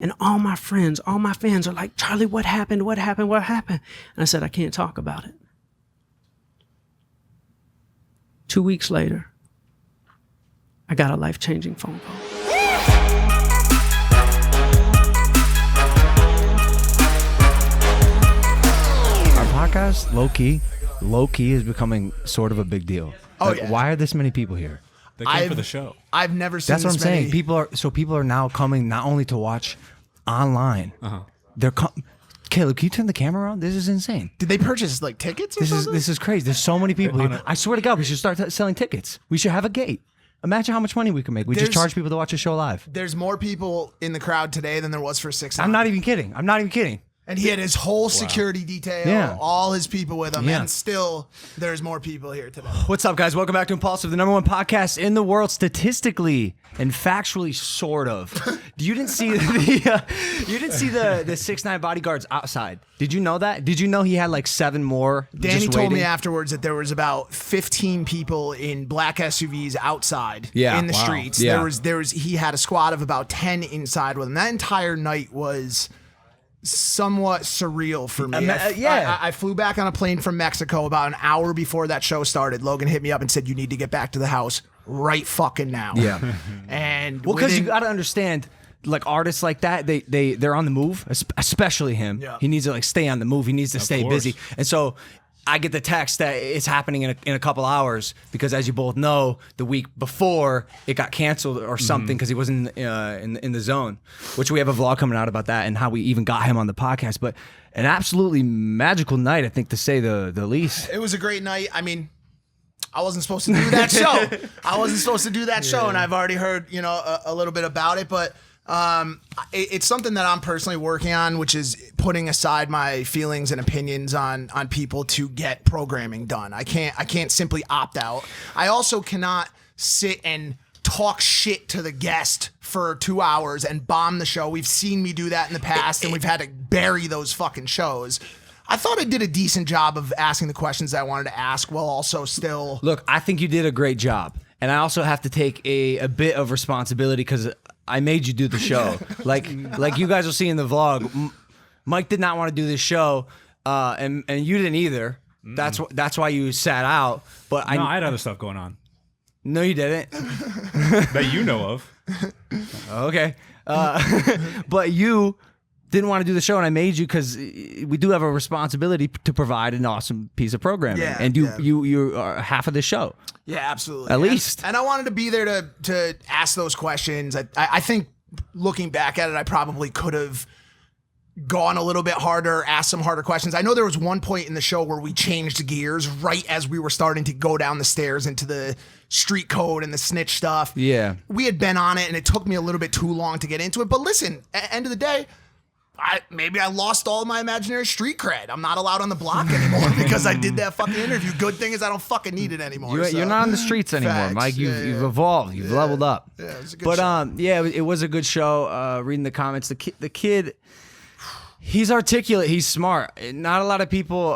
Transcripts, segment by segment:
And all my friends, all my fans are like, Charlie, what happened? What happened? What happened? And I said, I can't talk about it. 2 weeks later, I got a life-changing phone call. Our podcast, low key is becoming sort of a big deal. Oh, yeah. Why are this many people here? They came for the show. I've never seen That's what I'm this many. saying. People are now coming not only to watch online. They're Caleb, can you turn the camera around? This is insane. Did they purchase like tickets or something? This is crazy. There's so many people here. I swear to God, we should start selling tickets. We should have a gate. Imagine how much money we could make. We just charge people to watch a show live. There's more people in the crowd today than there was for 6 hours. I'm not even kidding. And he had his whole security detail, all his people with him, Yeah. and still there's more people here today. What's up, guys? Welcome back to Impaulsive, the #1 podcast in the world, statistically and factually, sort of. You didn't see the 6ix9ine bodyguards outside. Did you know that? Did you know he had like 7 more? Danny just told me waiting? afterwards that there was about 15 people in black SUVs outside in the streets. Yeah. He had a squad of about 10 inside with him. That entire night was somewhat surreal for me. I flew back on a plane from Mexico about an hour before that show started. Logan hit me up and said, you need to get back to the house right fucking now. Yeah. And because you got to understand, like artists like that, they're on the move, especially him. Yeah. He needs to like stay on the move. He needs to stay busy. And so I get the text that it's happening in a couple hours because, as you both know, the week before it got canceled or something because he wasn't in the zone, which we have a vlog coming out about that and how we even got him on the podcast. But an absolutely magical night, I think, to say the least. It was a great night. I mean, I wasn't supposed to do that show. And I've already heard, a little bit about it, but it's something that I'm personally working on, which is putting aside my feelings and opinions on people to get programming done. I can't simply opt out. I also cannot sit and talk shit to the guest for 2 hours and bomb the show. We've seen me do that in the past, and we've had to bury those fucking shows. I thought I did a decent job of asking the questions I wanted to ask while also still... Look, I think you did a great job. And I also have to take a bit of responsibility because I made you do the show. like you guys will see in the vlog, Mike did not want to do this show, and you didn't either. That's why you sat out. But I had other stuff going on. No, you didn't. That you know of. Okay. But you didn't want to do the show, and I made you because we do have a responsibility to provide an awesome piece of programming. Yeah, and you are half of the show. Yeah, absolutely. At least. And I wanted to be there to ask those questions. I think looking back at it, I probably could have gone a little bit harder, asked some harder questions. I know there was one point in the show where we changed gears right as we were starting to go down the stairs into the street code and the snitch stuff. Yeah. We had been on it, and it took me a little bit too long to get into it. But listen, at the end of the day, maybe I lost all my imaginary street cred. I'm not allowed on the block anymore because I did that fucking interview. Good thing is I don't fucking need it anymore. You're not on the streets anymore, Facts. Mike. You've evolved. You've leveled up. Yeah, it was a good show. It was a good show. Reading the comments, the kid, he's articulate. He's smart. Not a lot of people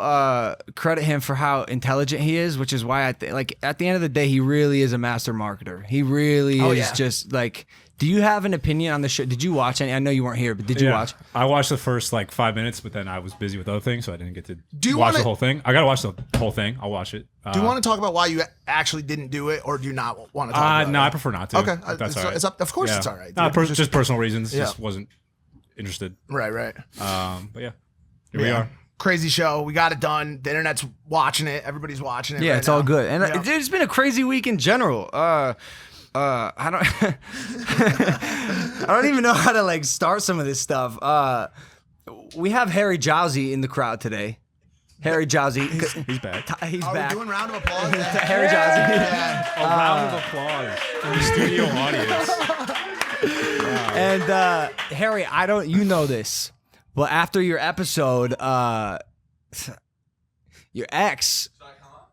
credit him for how intelligent he is, which is why at the end of the day, he really is a master marketer. He really is just like. Do you have an opinion on the show? Did you watch any? I know you weren't here, but did you watch? I watched the first 5 minutes, but then I was busy with other things, so I didn't get to watch the whole thing. I gotta watch the whole thing. I'll watch it. Do you want to talk about why you actually didn't do it, or do you not want to talk about it? No, I prefer not to. Okay. That's all right. Of course it's all right. No, just personal reasons. Just wasn't interested. Right. But yeah, here we are. Crazy show. We got it done. The internet's watching it. Everybody's watching it. Yeah, right it's now. all good. And it's been a crazy week in general. I don't I don't even know how to start some of this stuff. We have Harry Jowsey in the crowd today. Harry Jowsey. He's back. Are back. we doing round of applause? Harry Jowsey. Yeah. A round of applause from the studio audience. Wow. And Harry, you know this, but after your episode, your ex.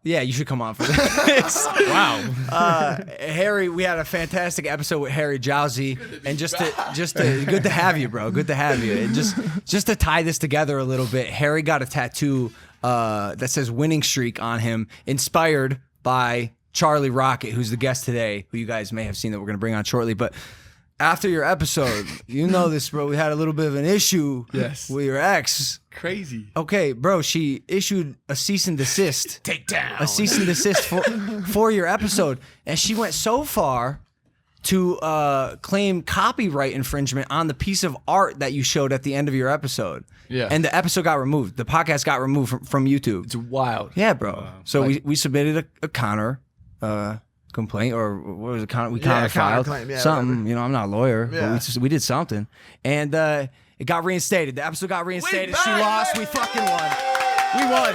Yeah, you should come on for this. Wow. Harry, we had a fantastic episode with Harry Jowsey, and just to good to have you, bro. Good to have you. And just to tie this together a little bit, Harry got a tattoo that says "winning streak" on him, inspired by Charlie Rocket, who's the guest today, who you guys may have seen that we're going to bring on shortly. But after your episode, you know this, bro. We had a little bit of an issue with your ex. Crazy. Okay, bro. She issued a cease and desist. Take down. A cease and desist for your episode, and she went so far to claim copyright infringement on the piece of art that you showed at the end of your episode. Yeah. And the episode got removed. The podcast got removed from YouTube. It's wild. Yeah, bro. So we submitted a counter complaint, or what was it? We counter filed something. You know, I'm not a lawyer, but we did something, and it got reinstated. The episode got reinstated. She lost. We fucking won. We won.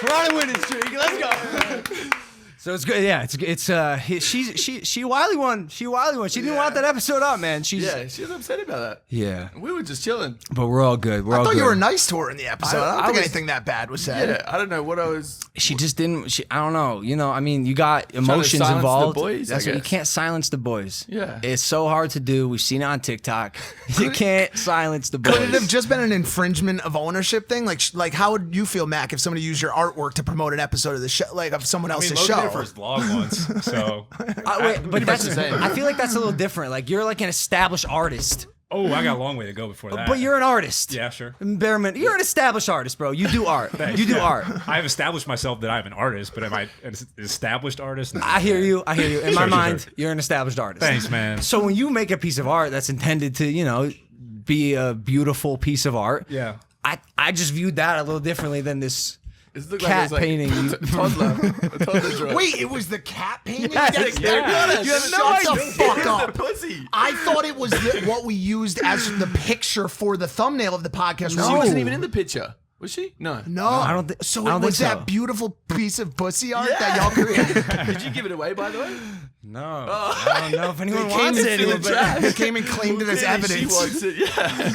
We're on a winning streak. Let's go. So it's good. Yeah, she wildly won. She didn't want that episode up, man. She was upset about that. Yeah. We were just chilling. But we're all good. I thought you were nice to her in the episode. I don't think anything that bad was said. Yeah, I don't know what I was. She just didn't. I don't know. You know, I mean, you got emotions involved. The boys, That's what you can't silence the boys. Yeah. It's so hard to do. We've seen it on TikTok. You can't silence the boys. Could it have just been an infringement of ownership thing? Like how would you feel, Mac, if somebody used your artwork to promote an episode of the show, like of someone else's Logan show? did it for his vlog once, so. But that's the same. I feel like that's a little different. Like you're like an established artist. Oh, I got a long way to go before that. But you're an artist. Yeah, sure. You're an established artist, bro. You do art. You do art. I've established myself that I'm an artist, but am I an established artist? No. I hear you. In my mind, Sure. you're an established artist. Thanks, man. So when you make a piece of art that's intended to, you know, be a beautiful piece of art, Yeah. I just viewed that a little differently than this cat painting. Toddler. Wait, it was the cat painting? Yes, Yeah. You have no Shut idea. the fuck up. Pussy. I thought it was what we used as the picture for the thumbnail of the podcast. She No. wasn't even in the picture. Was she? No. No, I don't think- So I don't it was think so. that beautiful piece of pussy art that y'all created. Did you give it away, by the way? No. I don't know if anyone wants came it. in the trash. They came and claimed it as She evidence. wants it.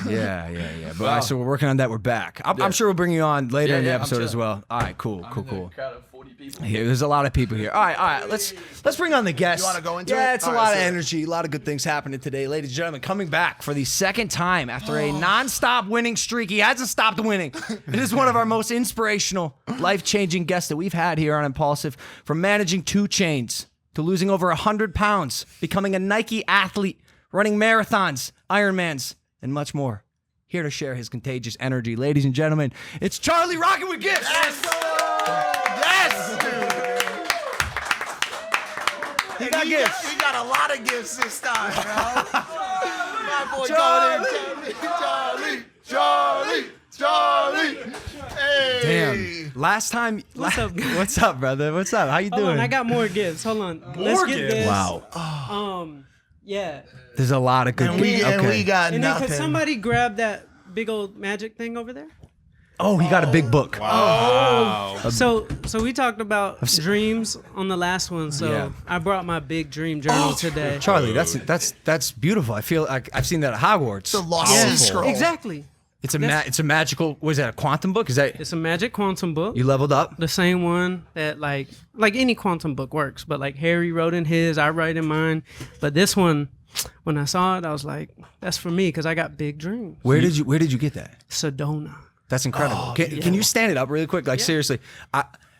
Yeah. Yeah. But all right, so we're working on that. We're back. I'm sure we'll bring you on later in the episode as well. All right, cool. Crowd of 40 people. Yeah, there's a lot of people here. All right. Let's bring on the guests. You wanna go into it? Yeah, it's a All lot right, of so- energy, a lot of good things happening today, ladies and gentlemen. Coming back for the second time after a non-stop winning streak. He hasn't stopped winning. It is one of our most inspirational, life-changing guests that we've had here on Impulsive. From managing 2 chains to losing over 100 pounds, becoming a Nike athlete, running marathons, Ironmans, and much more. Here to share his contagious energy, ladies and gentlemen, it's Charlie rocking with gifts. Yes! He got gifts. We got a lot of gifts this time, bro. My boy Charlie. Hey. Damn. Last time. What's up, guys? What's up, brother? What's up? How you Hold doing? on, I got more gifts. Hold on. Let's get gifts? this. Wow. Yeah. There's a lot of good And we got And then nothing. could somebody grab that big old magic thing over there? Oh, he got a big book. Wow. So we talked about dreams on the last one. So Yeah. I brought my big dream journal today. Charlie, that's beautiful. I feel like I've seen that at Hogwarts. The Lost Yeah, Sea Scroll. exactly. It's a magical. Was that a quantum book? Is that It's a magic quantum book. you leveled up? The same one that like any quantum book works, but like Harry wrote in his, I write in mine. But this one, when I saw it, I was like, that's for me because I got big dreams. Where did you get that? Sedona. That's incredible. Can you stand it up really quick? Like seriously,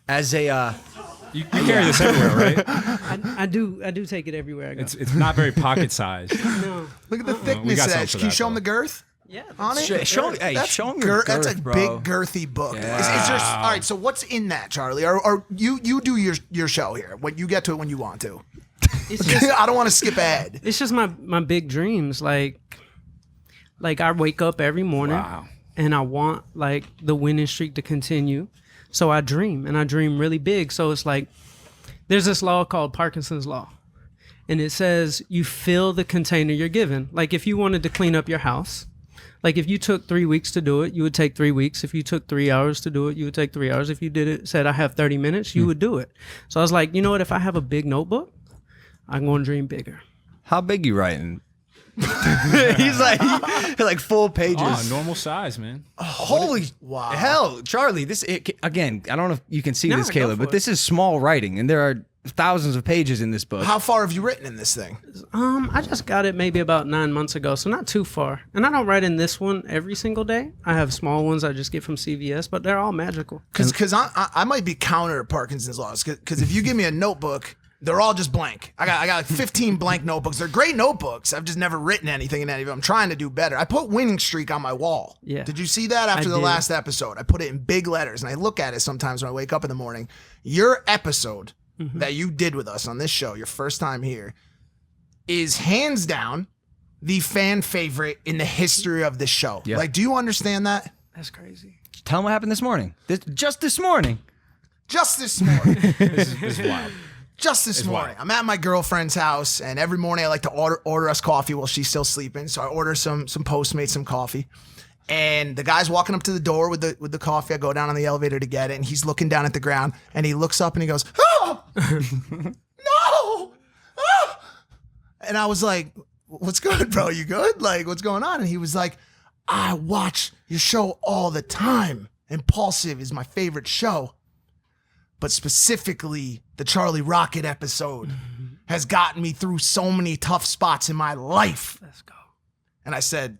as a You carry this everywhere, right? I do take it everywhere I go. It's not very pocket sized. No. Look at the we thickness got of some that. for Can you that, show him though. the girth Yeah. on it? show him your That's girth, a bro. big girthy book. Is there, all right, so what's in that, Charlie? Or you do your show here. What you get to it when you want to. It's just I don't want to skip ahead. it's just my big dreams. Like I wake up every morning Wow. and I want like the winning streak to continue. So I dream and I dream really big. So it's like there's this law called Parkinson's law. And it says you fill the container you're given. Like if you wanted to clean up your house, like if you took 3 weeks to do it, you would take 3 weeks. If you took 3 hours to do it, you would take 3 hours. If you did it, said I have 30 minutes, you would do it. So I was like, you know what? If I have a big notebook, I'm going to dream bigger. How big you writing? He's like full pages. Oh, normal size, man. Holy hell, Charlie! Again, I don't know if you can see No, this, go Caleb, for but it. this is small writing, and there are thousands of pages in this book. How far have you written in this thing? I just got it maybe about 9 months ago, so not too far. And I don't write in this one every single day. I have small ones I just get from CVS, but they're all magical. Because I might be counter Parkinson's laws. Because if you give me a notebook They're all just blank. I got like 15 blank notebooks. They're great notebooks. I've just never written anything in any of them. I'm trying to do better. I put winning streak on my wall. Yeah. Did you see that after the did. last episode? I put it in big letters, and I look at it sometimes when I wake up in the morning. Your episode that you did with us on this show, your first time here, is hands down the fan favorite in the history of this show. Yeah. Like, do you understand that? That's crazy. Tell them what happened this morning. Just this morning. Just this morning. This is wild. Just this morning, I'm at my girlfriend's house, and every morning I like to order us coffee while she's still sleeping. So I order some Postmates, some coffee, and the guy's walking up to the door with the coffee. I go down on the elevator to get it, and he's looking down at the ground, and he looks up and he goes, "Oh, no!" Oh! And I was like, "What's good, bro? You good? Like, what's going on?" And he was like, "I watch your show all the time. Impulsive is my favorite show. But specifically, the Charlie Rocket episode has gotten me through so many tough spots in my life." Let's go. And I said,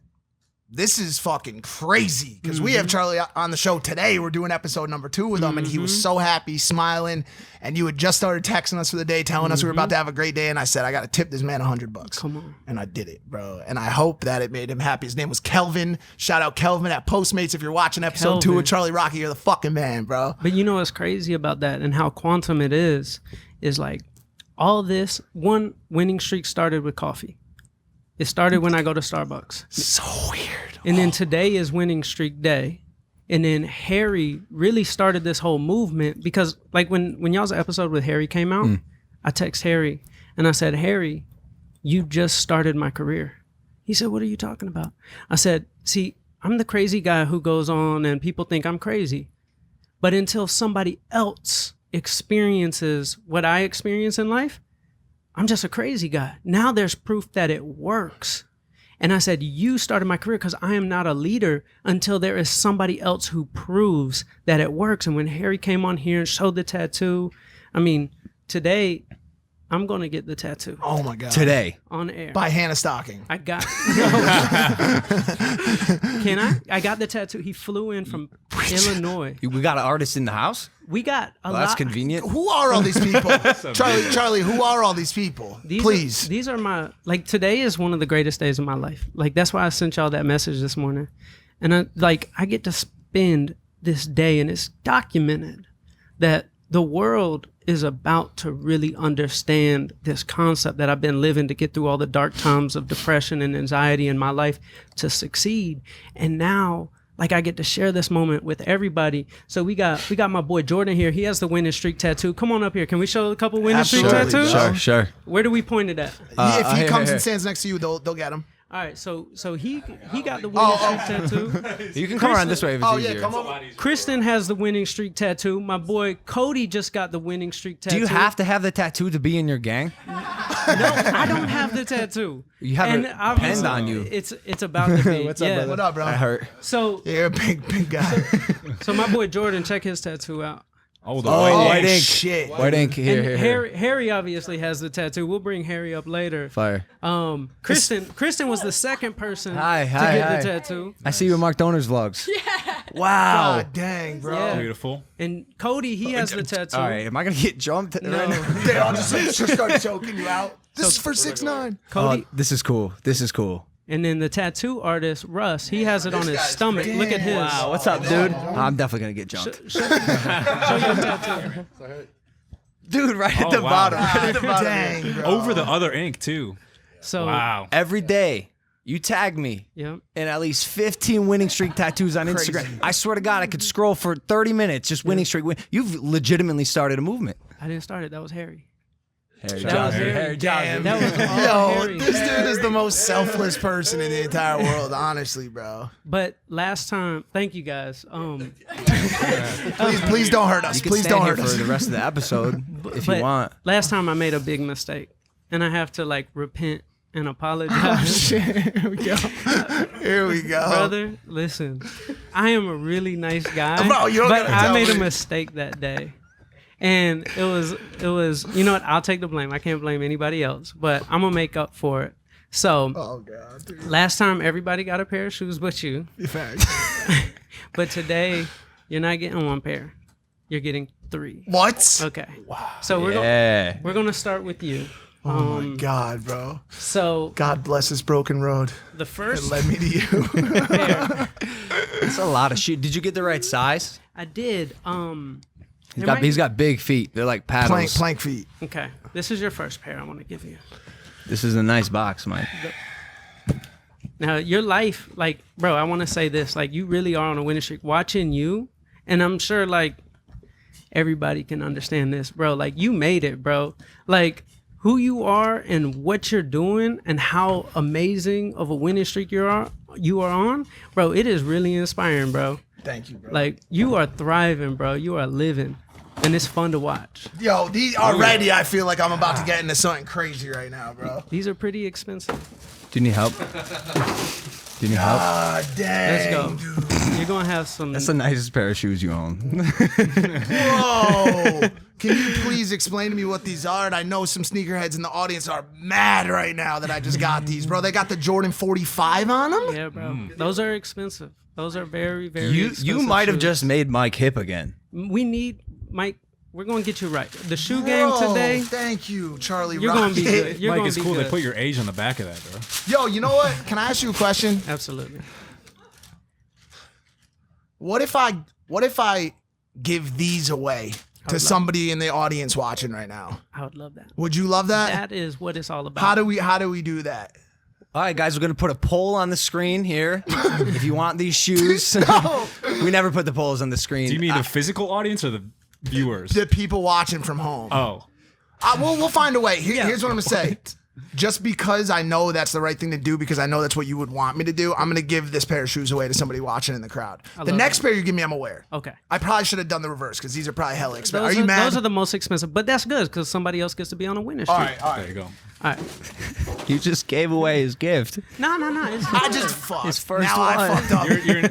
this is fucking crazy. Because we have Charlie on the show today. We're doing episode number 2 with him. And he was so happy, smiling. And you had just started texting us for the day, telling us we were about to have a great day. And I said, I got to tip this man $100. Come on. And I did it, bro. And I hope that it made him happy. His name was Kelvin. Shout out Kelvin at Postmates. If you're watching episode 2 Kelvin. of Charlie Rocket, you're the fucking man, bro. But you know what's crazy about that and how quantum it is like all this one winning streak started with coffee. It started when I go to Starbucks. So weird. And then today is winning streak day. And then Harry really started this whole movement because like when y'all's episode with Harry came out, I text Harry and I said, "Harry, you just started my career." He said, "What are you talking about?" I said, "See, I'm the crazy guy who goes on and people think I'm crazy. But until somebody else experiences what I experience in life, I'm just a crazy guy. Now there's proof that it works." And I said, "You started my career because I am not a leader until there is somebody else who proves that it works." And when Harry came on here and showed the tattoo, I mean, today I'm going to get the tattoo Oh my God. Today. on air. By Hannah Stocking. I got. Can I? I got the tattoo. He flew in from Illinois. We got an artist in the house? We got a Well, lot. that's convenient. Who are all these people? Charlie, who are all these people? Please. These are my, like, today is one of the greatest days of my life. Like, that's why I sent y'all that message this morning. And I get to spend this day, and it's documented that the world is about to really understand this concept that I've been living to get through all the dark times of depression and anxiety in my life to succeed. And now, like, I get to share this moment with everybody. So we got my boy Jordan here. He has the winning streak tattoo. Come on up here. Can we show a couple winning streak Absolutely, tattoos? Sure. Where do we point it at? If he here, comes here. and stands next to you, they'll get him. All right, so he got the winning streak tattoo. You can come around this way if it's Oh easier. yeah, come on. Kristen has the winning streak tattoo. My boy Cody just got the winning streak tattoo. Do you have to have the tattoo to be in your gang? No, I don't have the tattoo. You have and it obviously, pinned on you. It's about to be. What's up, brother? What up, bro? I hurt. So You're a big guy. so my boy Jordan, check his tattoo out. Oh, the Oh, white white ink. shit. White ink. And Here. Harry obviously has the tattoo. We'll bring Harry up later. Fire. Kristen was the second person Hi, to hi, get hi. the tattoo. I see you in Mark Donor's vlogs. Yeah. Wow. God dang, bro. Yeah. Beautiful. And Cody, he has the tattoo. All right. Am I going to get jumped? No. They all just start choking you out. This is for 6ix9ine. Cody, This is cool. This is cool. and then the tattoo artist Russ, he has it on his stomach. Look at his. Wow. What's up, dude? I'm definitely going to get jumped. Show your tattoo. Dude, right at Oh, the wow. bottom. Right at the bottom. Dang, bro. Over the other ink too. So Wow. Every day, you tag me yeah. in at least 15 winning streak tattoos on Instagram. I swear to God, I could scroll for 30 minutes just winning streak. You've legitimately started a movement. I didn't start it. That was Harry. Harry That was Jazzy. Harry. Damn. That was all Yo, Harry. this dude is the most selfless person in the entire world, honestly, bro. But last time, thank you guys. Please don't hurt us. You can Please stand don't here hurt for us. the rest of the episode if but you want. last time I made a big mistake, and I have to like repent and apologize. Here we go. Here we go. Brother, listen, I am a really nice guy, Bro, you don't but gotta I tell made a me. mistake that day. And it was, you know what? I'll take the blame. I can't blame anybody else, but I'm gonna make up for it. So Oh, God. Dude. last time everybody got a pair of shoes but you, Facts. but today you're not getting one pair. You're getting 3. What? Okay. Wow. So we're gonna start with you. Oh my God, bro. So God bless this broken road. the first It led me to you. pair That's a lot of shoes. Did you get the right size? I did. He's got big feet. They're like paddles. plank feet. Okay. This is your first pair I want to give you. This is a nice box, Mike. Now, your life, like, bro, I want to say this. Like, you really are on a winning streak. Watching you, and I'm sure, like, everybody can understand this, bro. Like, you made it, bro. Like, who you are and what you're doing and how amazing of a winning streak you are on, bro, it is really inspiring, bro. Thank you, bro. Like, you are thriving, bro. You are living. And it's fun to watch. Yo, these already, I feel like I'm about to get into something crazy right now, bro. These are pretty expensive. Do you need help? Ah, dang. Let's go. Dude. You're going to have some... That's the nicest pair of shoes you own. Whoa. Can you please explain to me what these are? And I know some sneakerheads in the audience are mad right now that I just got these, bro. They got the Jordan 45 on them? Yeah, bro. Those are expensive. Those are very, very expensive You might have shoes. just made Mike hip again. We need... Mike, we're going to get you right. The shoe game today... Thank you, Charlie You're going to be Rocket. good. You're Mike, going it's to be cool good. they put your age on the back of that, bro. Yo, you know what? Can I ask you a question? Absolutely. What if I give these away to somebody in the audience watching right now? I would love that. Would you love that? That is what it's all about. How do we do that? All right, guys, we're going to put a poll on the screen here. If you want these shoes. No. We never put the polls on the screen. Do you mean the physical audience or the viewers? The people watching from home. Oh. We'll find a way. Yeah. Here's what I'm gonna say. Just because I know that's the right thing to do, because I know that's what you would want me to do, I'm gonna give this pair of shoes away to somebody watching in the crowd. The love next that. pair you give me, I'm gonna wear. Okay. I probably should have done the reverse because these are probably hella expensive. Those Are you mad? Those are the most expensive, but that's good because somebody else gets to be on a winning streak. all right. There you go. All right. You just gave away his gift. No. It's I just fucked. His first now I one. fucked up. You're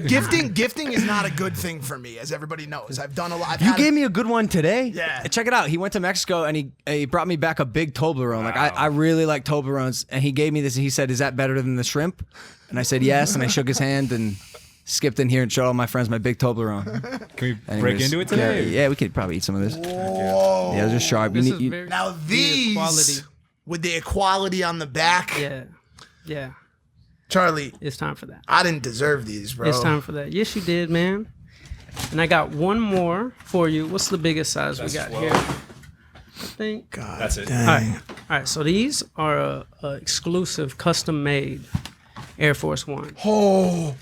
Gifting is not a good thing for me, as everybody knows. I've done a lot. You gave me a good one today. Yeah. Check it out. He went to Mexico and he brought me back a big Toblerone. Like I really like Toblerones, and he gave me this. And he said, "Is that better than the shrimp?" And I said, "Yes." And I shook his hand and skipped in here and showed all my friends my big Toblerone. Can we And break he was- into it today? Yeah, we could probably eat some of this. Whoa. Yeah, those are sharp. This You is need, very, Now the these equality. with the equality on the back, Yeah. Charlie, It's time for that. I didn't deserve these, bro. It's time for that. Yes, you did, man. And I got one more for you. What's the biggest size we got 12. here? I think. God, That's it. dang. All right. So these are a exclusive, custom-made Air Force One. Oh,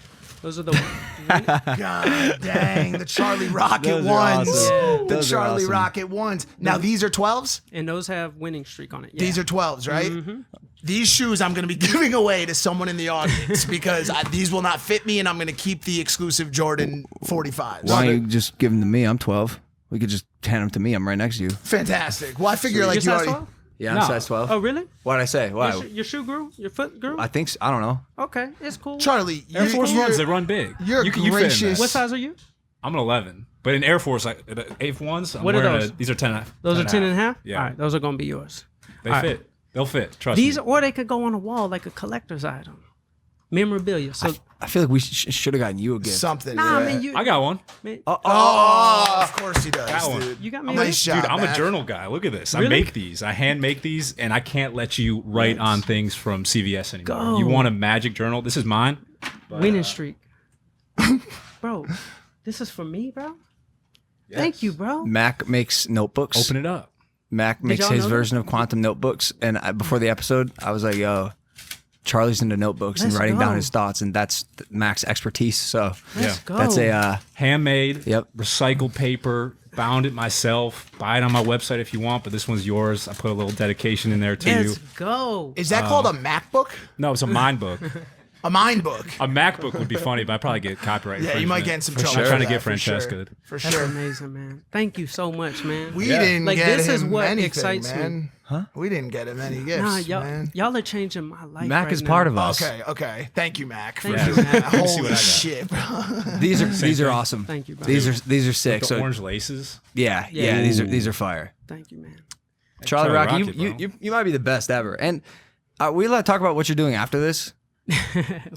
Those are the God dang. The Charlie Rocket Those are ones. awesome. The Those are Charlie awesome. Rocket ones. Now, these are 12s? and those have winning streak on it. Yeah. These are 12s, right? These shoes I'm going to be giving away to someone in the audience because these will not fit me, and I'm going to keep the exclusive Jordan 45s. why don't you just give them to me? I'm 12. We could just hand them to me. I'm right next to you. Fantastic. Well, I figure Your like you size already. 12? Yeah, No. I'm size 12. Oh, really? What'd I say? Why? Your shoe grew? Your foot grew? I think so. I don't know. Okay, it's cool. Charlie, Air Force you're- Ones, they run big. you're you fit in gracious. that. What size are you? I'm an 11. But in Air Force, like the F1s, I'm What are wearing those? these are 10. Those are 10 and a half? Yeah. All right, those are going to be yours. They All right. fit. They'll fit. Trust These, me. or they could go on a wall like a collector's item. Memorabilia. So, I feel like we should have gotten you a gift. Something. nah, yeah. I mean, you, I got one. man, Oh, of course he does, Got one. dude. you got me. Nice a job, Dude, I'm Mac. a journal guy. Look at this. I Really? make these. I hand make these, and I can't let you write on things from CVS anymore. Go. You want a magic journal? This is mine. winning streak. Bro, this is for me, bro. Thank you, bro. Mac makes notebooks. Open it up. Mac makes y'all his know that? version of quantum notebooks. And before the episode, I was like, yo, Charlie's into notebooks and Let's writing down go. his thoughts. And that's Mac's expertise. So Let's Yeah. go. that's a, Handmade. Yep. Recycled paper. Bound it myself. Buy it on my website if you want, but this one's yours. I put a little dedication in there to you. Let's go. Is that called a MacBook? No, it's a mind book. A mind book. A MacBook would be funny, but I'd probably get copyright. Yeah, you might get in some trouble. I'm trying to for get that, for Francesca. sure. For That's sure. amazing, man. Thank you so much, man. We Yeah. didn't Like, get this him is what anything, excites me. man. Huh? We didn't get him any gifts, Nah, man. y'all are changing my life. Mac right is now. part of us. Okay. Thank you, Mac. For Thank you, doing Mac. that. Let me see Holy what I got. shit, bro. These are thing. awesome. Thank you, bro. These are sick. The So orange laces. yeah, Yeah. these are fire. Thank you, man. Charlie Charlie Rocket, Rocket, you bro. you might be the best ever. And we allowed to talk about what you're doing after this.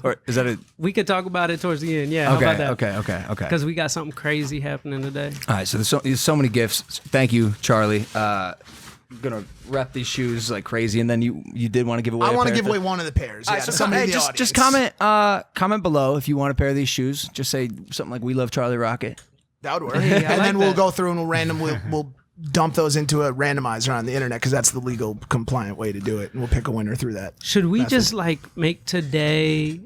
Or is that it? We could talk about it towards the end. Yeah. How about that? Okay. Because we got something crazy happening today. All right, so there's so many gifts. Thank you, Charlie. I'm gonna rep these shoes like crazy, and then you did want to give away. I want to give away one of the pairs. All Yeah, right, to so somebody in the just audience. comment below if you want a pair of these shoes. Just say something like "We love Charlie Rocket." That would work. Hey, I and like then we'll that. go through and we'll dump those into a randomizer on the internet because that's the legal compliant way to do it, and we'll pick a winner through that. Should we just like make today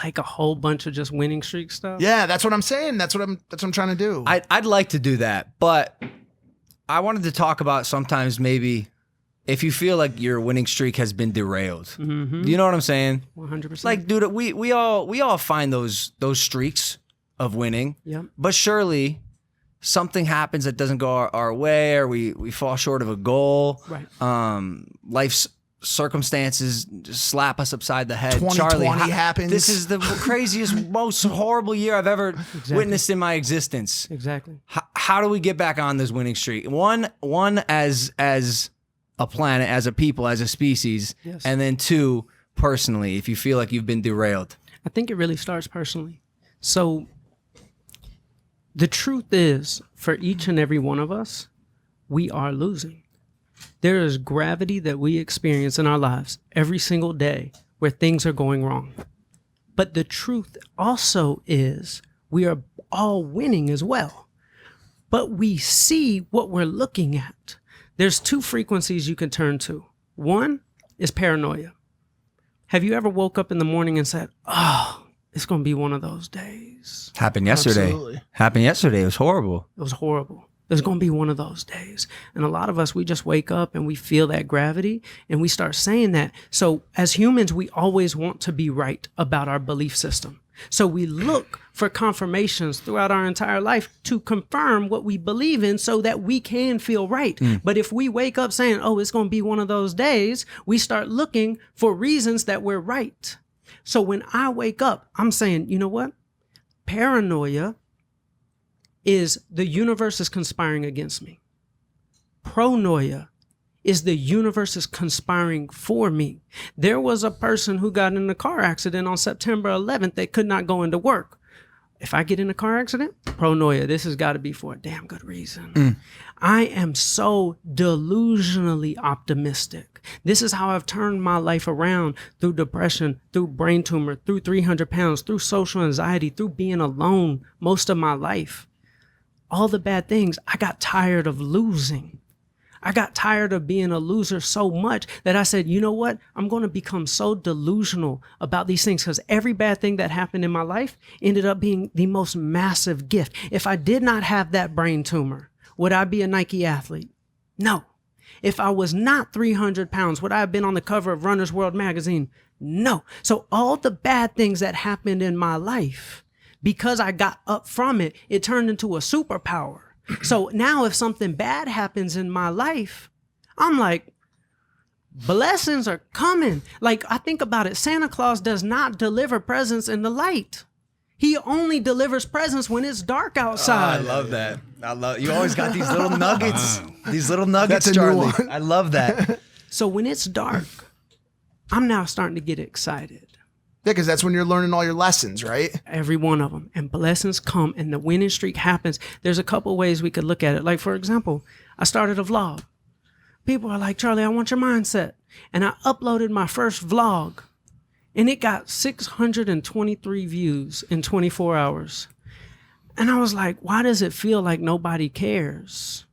like a whole bunch of just winning streak stuff? Yeah, that's what I'm saying. That's what I'm trying to do. I'd like to do that, but I wanted to talk about sometimes maybe if you feel like your winning streak has been derailed. Mm-hmm. Do you know what I'm saying? 100%. Like, dude, we all find those streaks of winning. Yep. But surely something happens that doesn't go our way, or we fall short of a goal. Right. Life's circumstances just slap us upside the head. 2020 Charlie, happens. This is the craziest, most horrible year I've ever witnessed in my existence. Exactly. How do we get back on this winning streak? One as a planet, as a people, as a species, Yes. and then two, personally, if you feel like you've been derailed. I think it really starts personally. So the truth is, for each and every one of us, we are losing. There is gravity that we experience in our lives every single day where things are going wrong. But the truth also is we are all winning as well. But we see what we're looking at. There's two frequencies you can turn to. One is paranoia. Have you ever woke up in the morning and said, oh, it's going to be one of those days? Happened yesterday. Absolutely. Happened yesterday. It was horrible. It was horrible. There's going to be one of those days. And a lot of us, we just wake up and we feel that gravity and we start saying that. So as humans, we always want to be right about our belief system. So we look for confirmations throughout our entire life to confirm what we believe in so that we can feel right. But if we wake up saying, oh, it's going to be one of those days, we start looking for reasons that we're right. So when I wake up, I'm saying, you know what? Paranoia is the universe is conspiring against me. Pronoia is the universe is conspiring for me. There was a person who got in a car accident on September 11th that could not go into work. If I get in a car accident, pronoia, this has got to be for a damn good reason. I am so delusionally optimistic. This is how I've turned my life around through depression, through brain tumor, through 300 pounds, through social anxiety, through being alone most of my life. All the bad things, I got tired of losing. I got tired of being a loser so much that I said, you know what? I'm going to become so delusional about these things because every bad thing that happened in my life ended up being the most massive gift. If I did not have that brain tumor, would I be a Nike athlete? No. If I was not 300 pounds, would I have been on the cover of Runner's World magazine? No. So all the bad things that happened in my life, because I got up from it, it turned into a superpower. So now if something bad happens in my life, I'm like, blessings are coming. Like, I think about it. Santa Claus does not deliver presents in the light. He only delivers presents when it's dark outside. I love that. You always got these little nuggets. These little nuggets, That's a new Charlie. one. I love that. So when it's dark, I'm now starting to get excited. Yeah, because that's when you're learning all your lessons, right? Every one of them. And blessings come and the winning streak happens. There's a couple ways we could look at it. Like, for example, I started a vlog. People are like, Charlie, I want your mindset. And I uploaded my first vlog and it got 623 views in 24 hours. And I was like, why does it feel like nobody cares?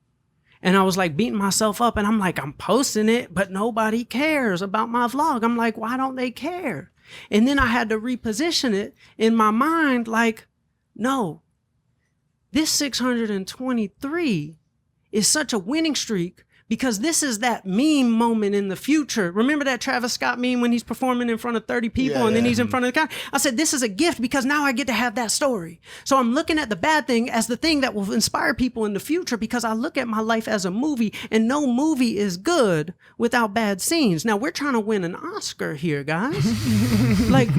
And I was like beating myself up and I'm like, I'm posting it, but nobody cares about my vlog. I'm like, why don't they care? And then I had to reposition it in my mind like, no, this 623 is such a winning streak because this is that meme moment in the future. Remember that Travis Scott meme when he's performing in front of 30 people and then he's in front of the camera? I said, this is a gift because now I get to have that story. So I'm looking at the bad thing as the thing that will inspire people in the future because I look at my life as a movie and no movie is good without bad scenes. Now we're trying to win an Oscar here, guys. like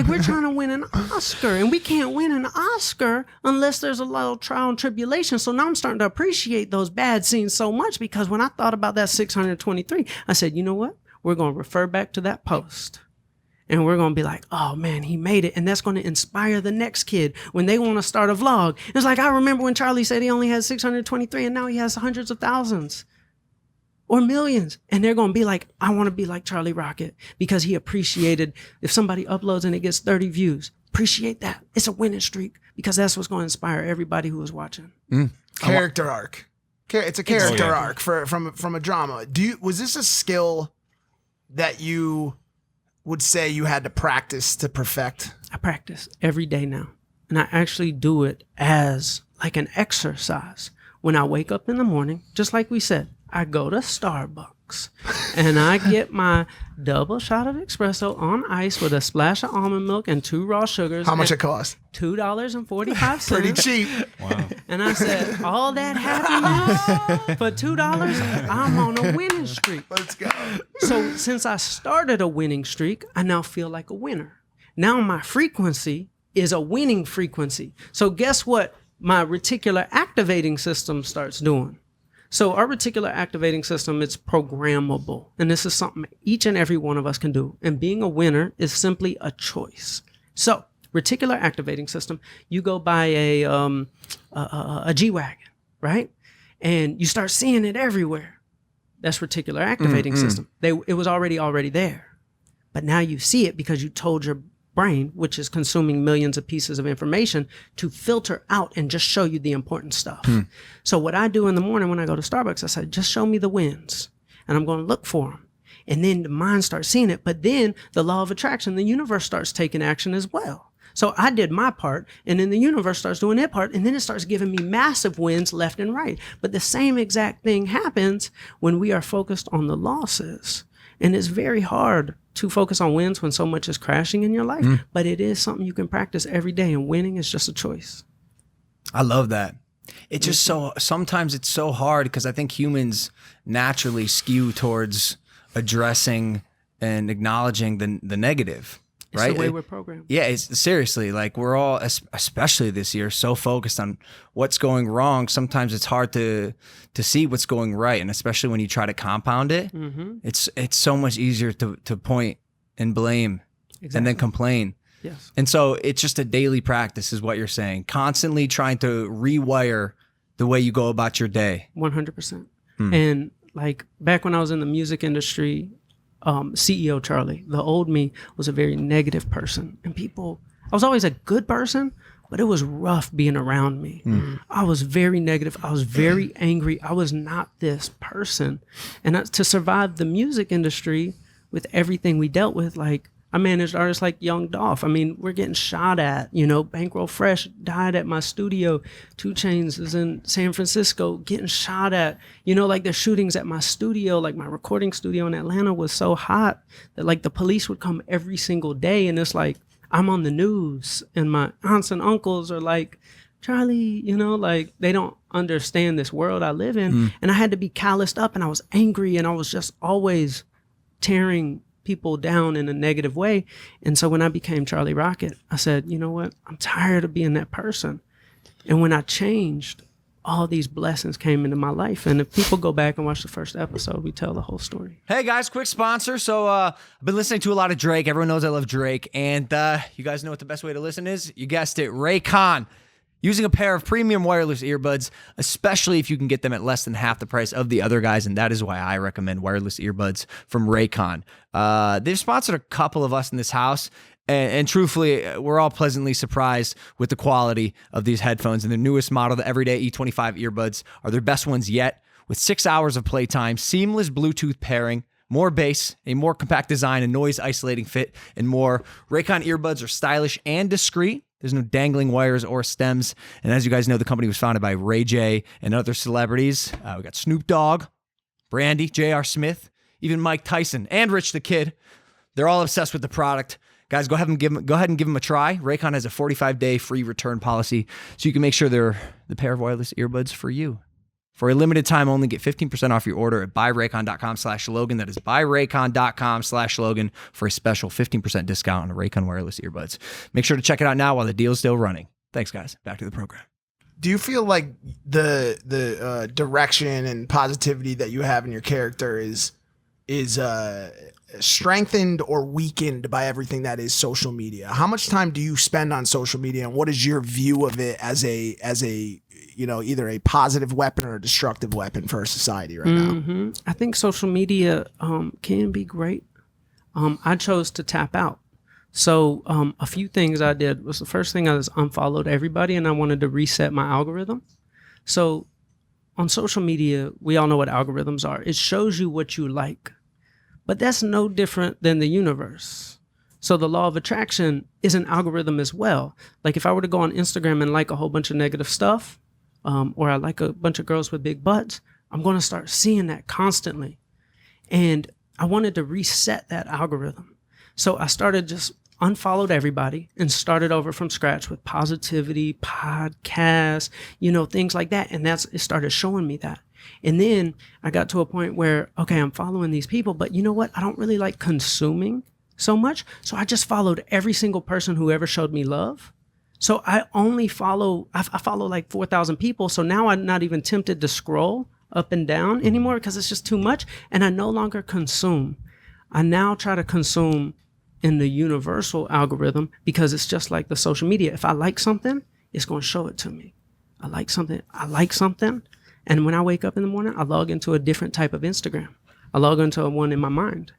we're trying to win an Oscar and we can't win an Oscar unless there's a little trial and tribulation. So now I'm starting to appreciate those bad scenes so much because when I thought about that 623, I said, you know what? We're going to refer back to that post. And we're going to be like, oh man, he made it. And that's going to inspire the next kid when they want to start a vlog. It's like, I remember when Charlie said he only had 623 and now he has hundreds of thousands or millions. And they're going to be like, I want to be like Charlie Rocket because he appreciated if somebody uploads and it gets 30 views, appreciate that. It's a winning streak because that's what's going to inspire everybody who is watching. Character arc. It's a character arc from a drama. Was this a skill that you would say you had to practice to perfect? I practice every day now. And I actually do it as like an exercise. When I wake up in the morning, just like we said, I go to Starbucks and I get my double shot of espresso on ice with a splash of almond milk and 2 raw sugars. How much it cost? $2.45. Pretty cheap. Wow. And I said, all that happiness for $2, I'm on a winning streak. Let's go. So since I started a winning streak, I now feel like a winner. Now my frequency is a winning frequency. So guess what my reticular activating system starts doing? So our reticular activating system, it's programmable. And this is something each and every one of us can do. And being a winner is simply a choice. So reticular activating system, you go buy a G-Wagon, right? And you start seeing it everywhere. That's reticular activating system. It was already there. But now you see it because you told your brain, which is consuming millions of pieces of information, to filter out and just show you the important stuff. So what I do in the morning when I go to Starbucks, I say, just show me the wins. And I'm going to look for them. And then the mind starts seeing it. But then the law of attraction, the universe starts taking action as well. So I did my part, and then the universe starts doing their part, and then it starts giving me massive wins left and right. But the same exact thing happens when we are focused on the losses. And it's very hard to focus on wins when so much is crashing in your life, but it is something you can practice every day, and winning is just a choice. I love that. It's just sometimes it's so hard because I think humans naturally skew towards addressing and acknowledging the negative. It's right? the way we're programmed. Yeah, it's seriously like we're all, especially this year, so focused on what's going wrong. Sometimes it's hard to see what's going right, and especially when you try to compound it, it's so much easier to point and blame and then complain. Yes. And so it's just a daily practice, is what you're saying. Constantly trying to rewire the way you go about your day. 100%. And like back when I was in the music industry, CEO Charlie, the old me, was a very negative person. And I was always a good person, but it was rough being around me. I was very negative. I was very angry. I was not this person. And to survive the music industry with everything we dealt with, like I managed artists like Young Dolph. I mean, we're getting shot at, Bankroll Fresh died at my studio. 2 Chainz is in San Francisco getting shot at, like there's shootings at my studio, like my recording studio in Atlanta was so hot that like the police would come every single day. And it's like, I'm on the news and my aunts and uncles are like, Charlie, like they don't understand this world I live in. And I had to be calloused up and I was angry and I was just always tearing people down in a negative way. And so when I became Charlie Rocket, I said, you know what? I'm tired of being that person. And when I changed, all these blessings came into my life. And if people go back and watch the first episode, we tell the whole story. Hey guys, quick sponsor. So I've been listening to a lot of Drake. Everyone knows I love Drake. And you guys know what the best way to listen is? You guessed it, Raycon. Using a pair of premium wireless earbuds, especially if you can get them at less than half the price of the other guys, and that is why I recommend wireless earbuds from Raycon. They've sponsored a couple of us in this house, and truthfully, we're all pleasantly surprised with the quality of these headphones. And their newest model, the Everyday E25 earbuds, are their best ones yet, with 6 hours of playtime, seamless Bluetooth pairing, more bass, a more compact design, a noise-isolating fit, and more. Raycon earbuds are stylish and discreet. There's no dangling wires or stems. And as you guys know, the company was founded by Ray J and other celebrities. We got Snoop Dogg, Brandy, J.R. Smith, even Mike Tyson, and Rich the Kid. They're all obsessed with the product. Guys, go ahead and give them a try. Raycon has a 45-day free return policy, so you can make sure they're the pair of wireless earbuds for you. For a limited time only, get 15% off your order at buyraycon.com/Logan. That is buyraycon.com/Logan for a special 15% discount on Raycon wireless earbuds. Make sure to check it out now while the deal is still running. Thanks, guys. Back to the program. Do you feel like the direction and positivity that you have in your character is is strengthened or weakened by everything that is social media. How much time do you spend on social media, and what is your view of it as a either a positive weapon or a destructive weapon for our society right now? I think social media can be great. I chose to tap out. So a few things I did was, the first thing I was unfollowed everybody, and I wanted to reset my algorithm. So on social media, we all know what algorithms are. It shows you what you like. But that's no different than the universe. So the law of attraction is an algorithm as well. Like if I were to go on Instagram and like a whole bunch of negative stuff, or I like a bunch of girls with big butts, I'm going to start seeing that constantly. And I wanted to reset that algorithm. So I started just unfollowed everybody and started over from scratch with positivity, podcasts, things like that. And it started showing me that. And then I got to a point where, okay, I'm following these people, but you know what? I don't really like consuming so much. So I just followed every single person who ever showed me love. So I follow like 4,000 people. So now I'm not even tempted to scroll up and down anymore because it's just too much. And I no longer consume. I now try to consume in the universal algorithm, because it's just like the social media. If I like something, it's going to show it to me. I like something. And when I wake up in the morning, I log into a different type of Instagram. I log into one in my mind,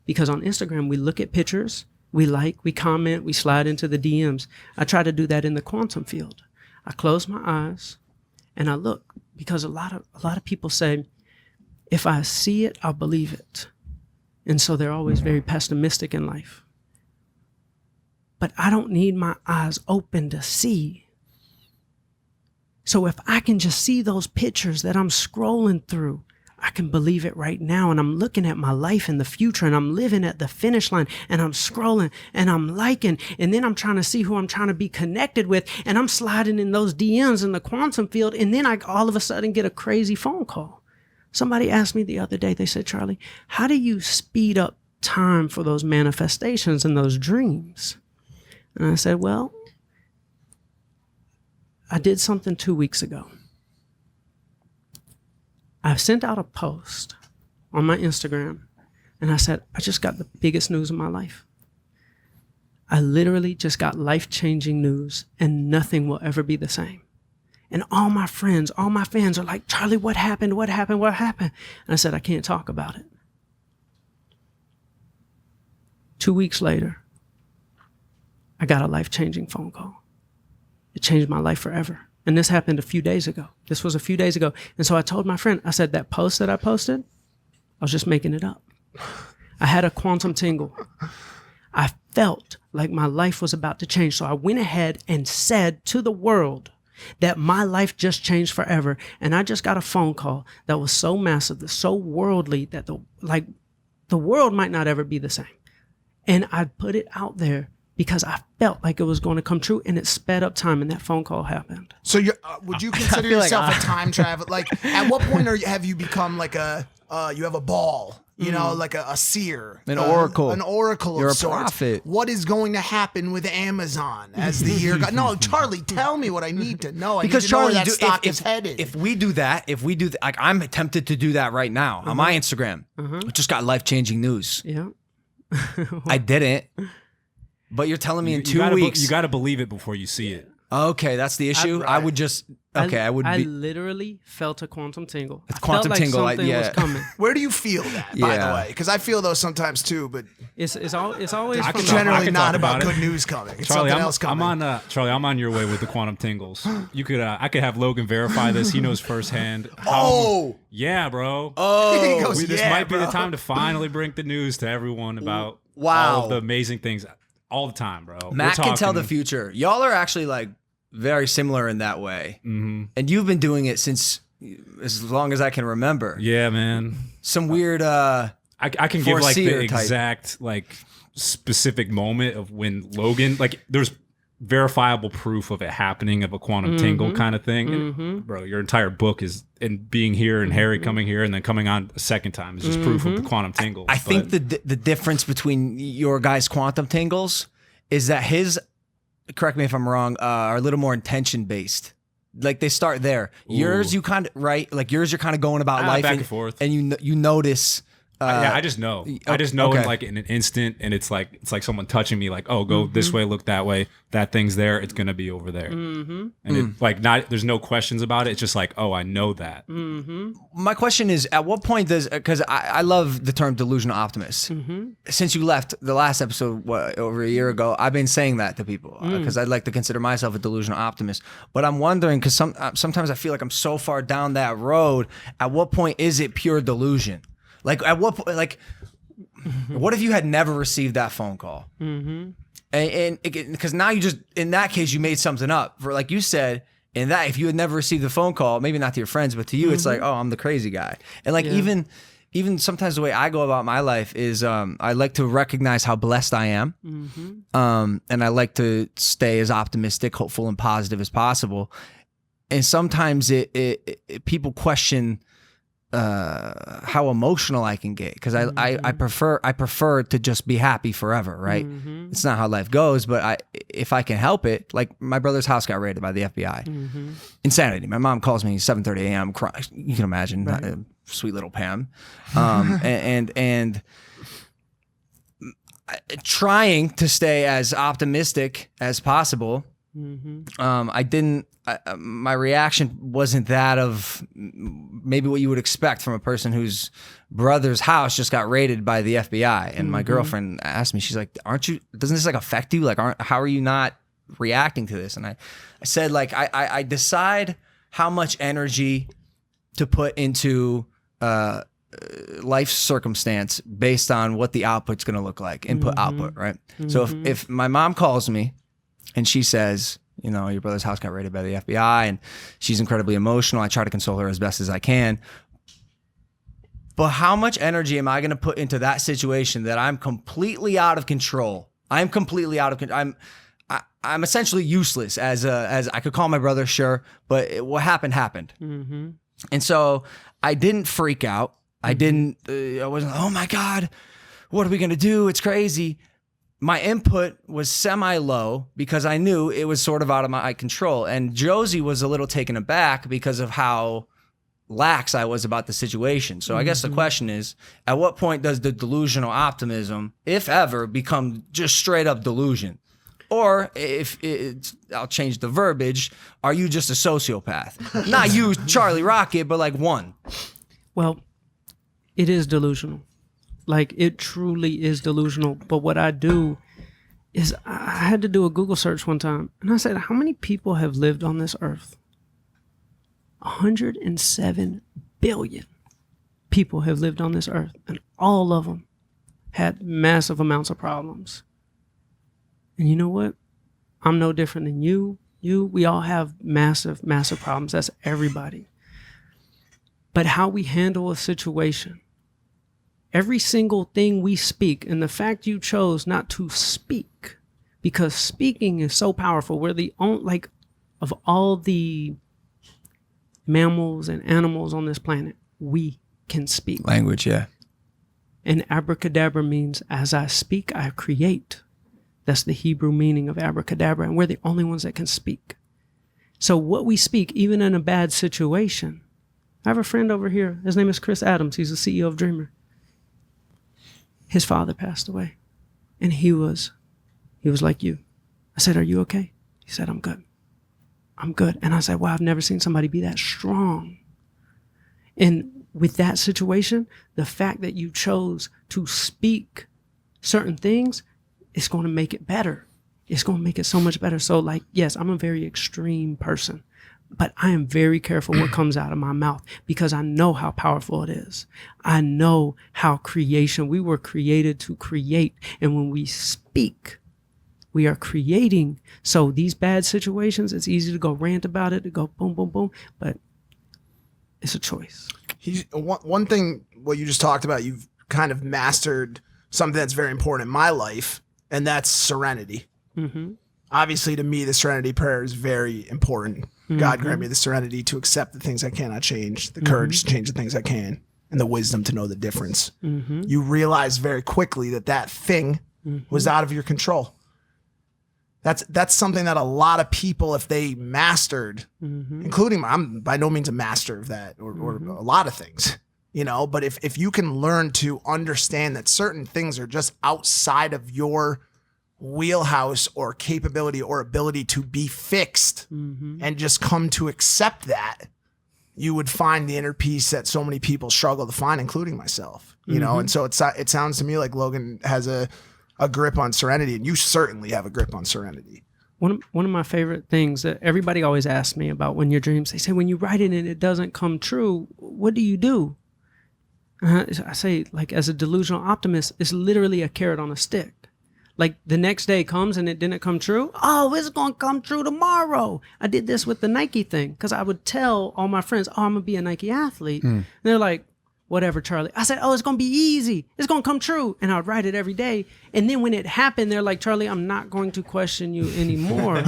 because on Instagram, we look at pictures, we like, we comment, we slide into the DMs. I try to do that in the quantum field. I close my eyes and I look, because a lot of people say, if I see it, I'll believe it. And so they're always very pessimistic in life. But I don't need my eyes open to see. So if I can just see those pictures that I'm scrolling through, I can believe it right now. And I'm looking at my life in the future, and I'm living at the finish line, and I'm scrolling and I'm liking, and then I'm trying to see who I'm trying to be connected with, and I'm sliding in those DMs in the quantum field. And then I all of a sudden get a crazy phone call. Somebody asked me the other day, they said, Charlie, how do you speed up time for those manifestations and those dreams? And I said, well, I did something 2 weeks ago. I sent out a post on my Instagram, and I said, I just got the biggest news of my life. I literally just got life-changing news, and nothing will ever be the same. And all my friends, all my fans are like, Charlie, what happened? What happened? What happened? And I said, I can't talk about it. 2 weeks later, I got a life-changing phone call. It changed my life forever. And this happened a few days ago. This was a few days ago. And so I told my friend, I said, that post that I posted, I was just making it up. I had a quantum tingle. I felt like my life was about to change. So I went ahead and said to the world that my life just changed forever. And I just got a phone call that was so massive, so worldly, that the world might not ever be the same. And I put it out there because I felt like it was going to come true, and it sped up time, and that phone call happened. So would you consider yourself a time traveler? Like, at what point have you become like you have a ball, like a seer? An oracle. An oracle You're of a sorts. prophet. What is going to happen with Amazon as the year goes? No, Charlie, tell me what I need to know. Because I need to know where Charlie, that stock is headed. If we do that, like I'm tempted to do that right now on my Instagram. I just got life-changing news. Yeah. I didn't. But you're telling me in 2 weeks. You got to believe it before you see it. Okay, that's the issue. I would just. Okay, I would I be. literally felt a quantum tingle. It's I quantum felt like tingle, something was coming. Where do you feel that, by the Yeah. way? Because I feel those sometimes too, but It's always I from can generally talk not about about it. good news coming. It's Charlie, something else coming. I'm on your way with the quantum tingles. You could, I could have Logan verify this. He knows firsthand. Yeah, bro. He goes, This "Yeah, might be the bro." time to finally bring the news to everyone about Wow. all of the amazing things all the time, bro. Matt We're can tell the talking- future. Y'all are actually like very similar in that way, and you've been doing it since as long as I can remember. Yeah, man. Some weird. I can give like the foreseer type. exact like specific moment of when Logan, like there's verifiable proof of it happening, of a quantum tingle kind of thing. And, bro, your entire book is in being here and Harry coming here and then coming on a second time is just proof of the quantum tingle. I think the difference between your guys' quantum tingles is that his, correct me if I'm wrong, are a little more intention based. Like they start there. Yours, you kind of right. Like yours, you're kind of going about life back and forth. and you notice yeah, I just know. I just know okay. in like in an instant, and it's like someone touching me. Like, oh, go this way, look that way. That thing's there. It's gonna be over there. And it like not. There's no questions about it. It's just like, oh, I know that. My question is, at what point does, because I love the term delusional optimist. Since you left the last episode, over a year ago, I've been saying that to people because I'd like to consider myself a delusional optimist. But I'm wondering, because sometimes I feel like I'm so far down that road, at what point is it pure delusion? Like, at what point, like, what if you had never received that phone call? And because now you just, in that case, you made something up. For, like you said, in that, if you had never received the phone call, maybe not to your friends, but to you, it's like, oh, I'm the crazy guy. And like, even sometimes the way I go about my life is I like to recognize how blessed I am. And I like to stay as optimistic, hopeful, and positive as possible. And sometimes people question how emotional I can get, because I prefer to just be happy forever, right? It's not how life goes, but if I can help it, like my brother's house got raided by the FBI. Insanity. My mom calls me 7:30 a.m. crying. You can imagine, right. Sweet little Pam, and trying to stay as optimistic as possible. My reaction wasn't that of maybe what you would expect from a person whose brother's house just got raided by the FBI. And my girlfriend asked me, she's like, doesn't this like affect you? Like, how are you not reacting to this? And I said, like, I decide how much energy to put into life circumstance based on what the output's going to look like, input, output, right? So if my mom calls me and she says, you know, your brother's house got raided by the FBI, and she's incredibly emotional, I try to console her as best as I can. But how much energy am I going to put into that situation that I'm completely out of control? I'm completely out of control. I'm essentially useless as I could call my brother, sure, but what happened. And so I didn't freak out. I wasn't, oh my God, what are we going to do? It's crazy. My input was semi-low because I knew it was sort of out of my control. And Josie was a little taken aback because of how lax I was about the situation. So I guess the question is, at what point does the delusional optimism, if ever, become just straight up delusion? Or I'll change the verbiage, are you just a sociopath? Not you, Charlie Rocket, but like one. Well, it is delusional. Like, it truly is delusional. But what I do is I had to do a Google search one time, and I said, how many people have lived on this earth? 107 billion people have lived on this earth, and all of them had massive amounts of problems. And you know what? I'm no different than you. We all have massive, massive problems. That's everybody. But how we handle a situation, every single thing we speak, and the fact you chose not to speak, because speaking is so powerful. We're the only, like, of all the mammals and animals on this planet, we can speak. Language, yeah. And abracadabra means, as I speak, I create. That's the Hebrew meaning of abracadabra, and we're the only ones that can speak. So what we speak, even in a bad situation, I have a friend over here. His name is Chris Adams. He's the CEO of Dreamer. His father passed away, and he was like you. I said, are you okay? He said, I'm good. I'm good. And I said, wow, I've never seen somebody be that strong. And with that situation, the fact that you chose to speak certain things, it's going to make it better. It's going to make it so much better. So, like, yes, I'm a very extreme person, but I am very careful what comes out of my mouth, because I know how powerful it is. I know how we were created to create. And when we speak, we are creating. So these bad situations, it's easy to go rant about it, to go boom, boom, boom, but it's a choice. One thing, what you just talked about, you've kind of mastered something that's very important in my life, and that's serenity. Obviously, to me, the serenity prayer is very important. God grant me the serenity to accept the things I cannot change, the courage to change the things I can, and the wisdom to know the difference. You realize very quickly that thing was out of your control. That's something that a lot of people, if they mastered, including I'm by no means a master of that, or a lot of things, you know, but if you can learn to understand that certain things are just outside of your wheelhouse or capability or ability to be fixed and just come to accept that, you would find the inner peace that so many people struggle to find, including myself, you know? And so it sounds to me like Logan has a grip on Serenity, and you certainly have a grip on Serenity. One of my favorite things that everybody always asks me about when your dreams, they say, when you write it and it doesn't come true, what do you do? I say, like, as a delusional optimist, it's literally a carrot on a stick. Like, the next day comes and it didn't come true. Oh, it's going to come true tomorrow. I did this with the Nike thing because I would tell all my friends, oh, I'm going to be a Nike athlete. And they're like, whatever, Charlie. I said, oh, it's going to be easy. It's going to come true. And I'd write it every day. And then when it happened, they're like, Charlie, I'm not going to question you anymore.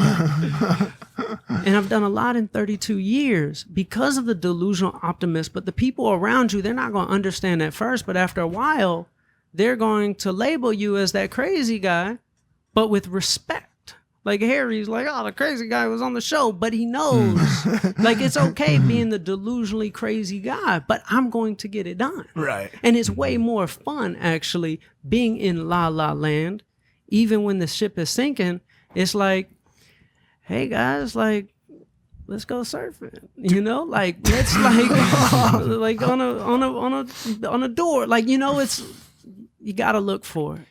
And I've done a lot in 32 years because of the delusional optimist. But the people around you, they're not going to understand at first. But after a while, they're going to label you as that crazy guy, but with respect. Like Harry's like, oh, the crazy guy was on the show, but he knows, like, it's okay being the delusionally crazy guy, but I'm going to get it done. Right. And it's way more fun, actually, being in La La Land, even when the ship is sinking. It's like, hey, guys, like, let's go surfing, you know, like, let's like on a door, like, you know, it's, you got to look for it.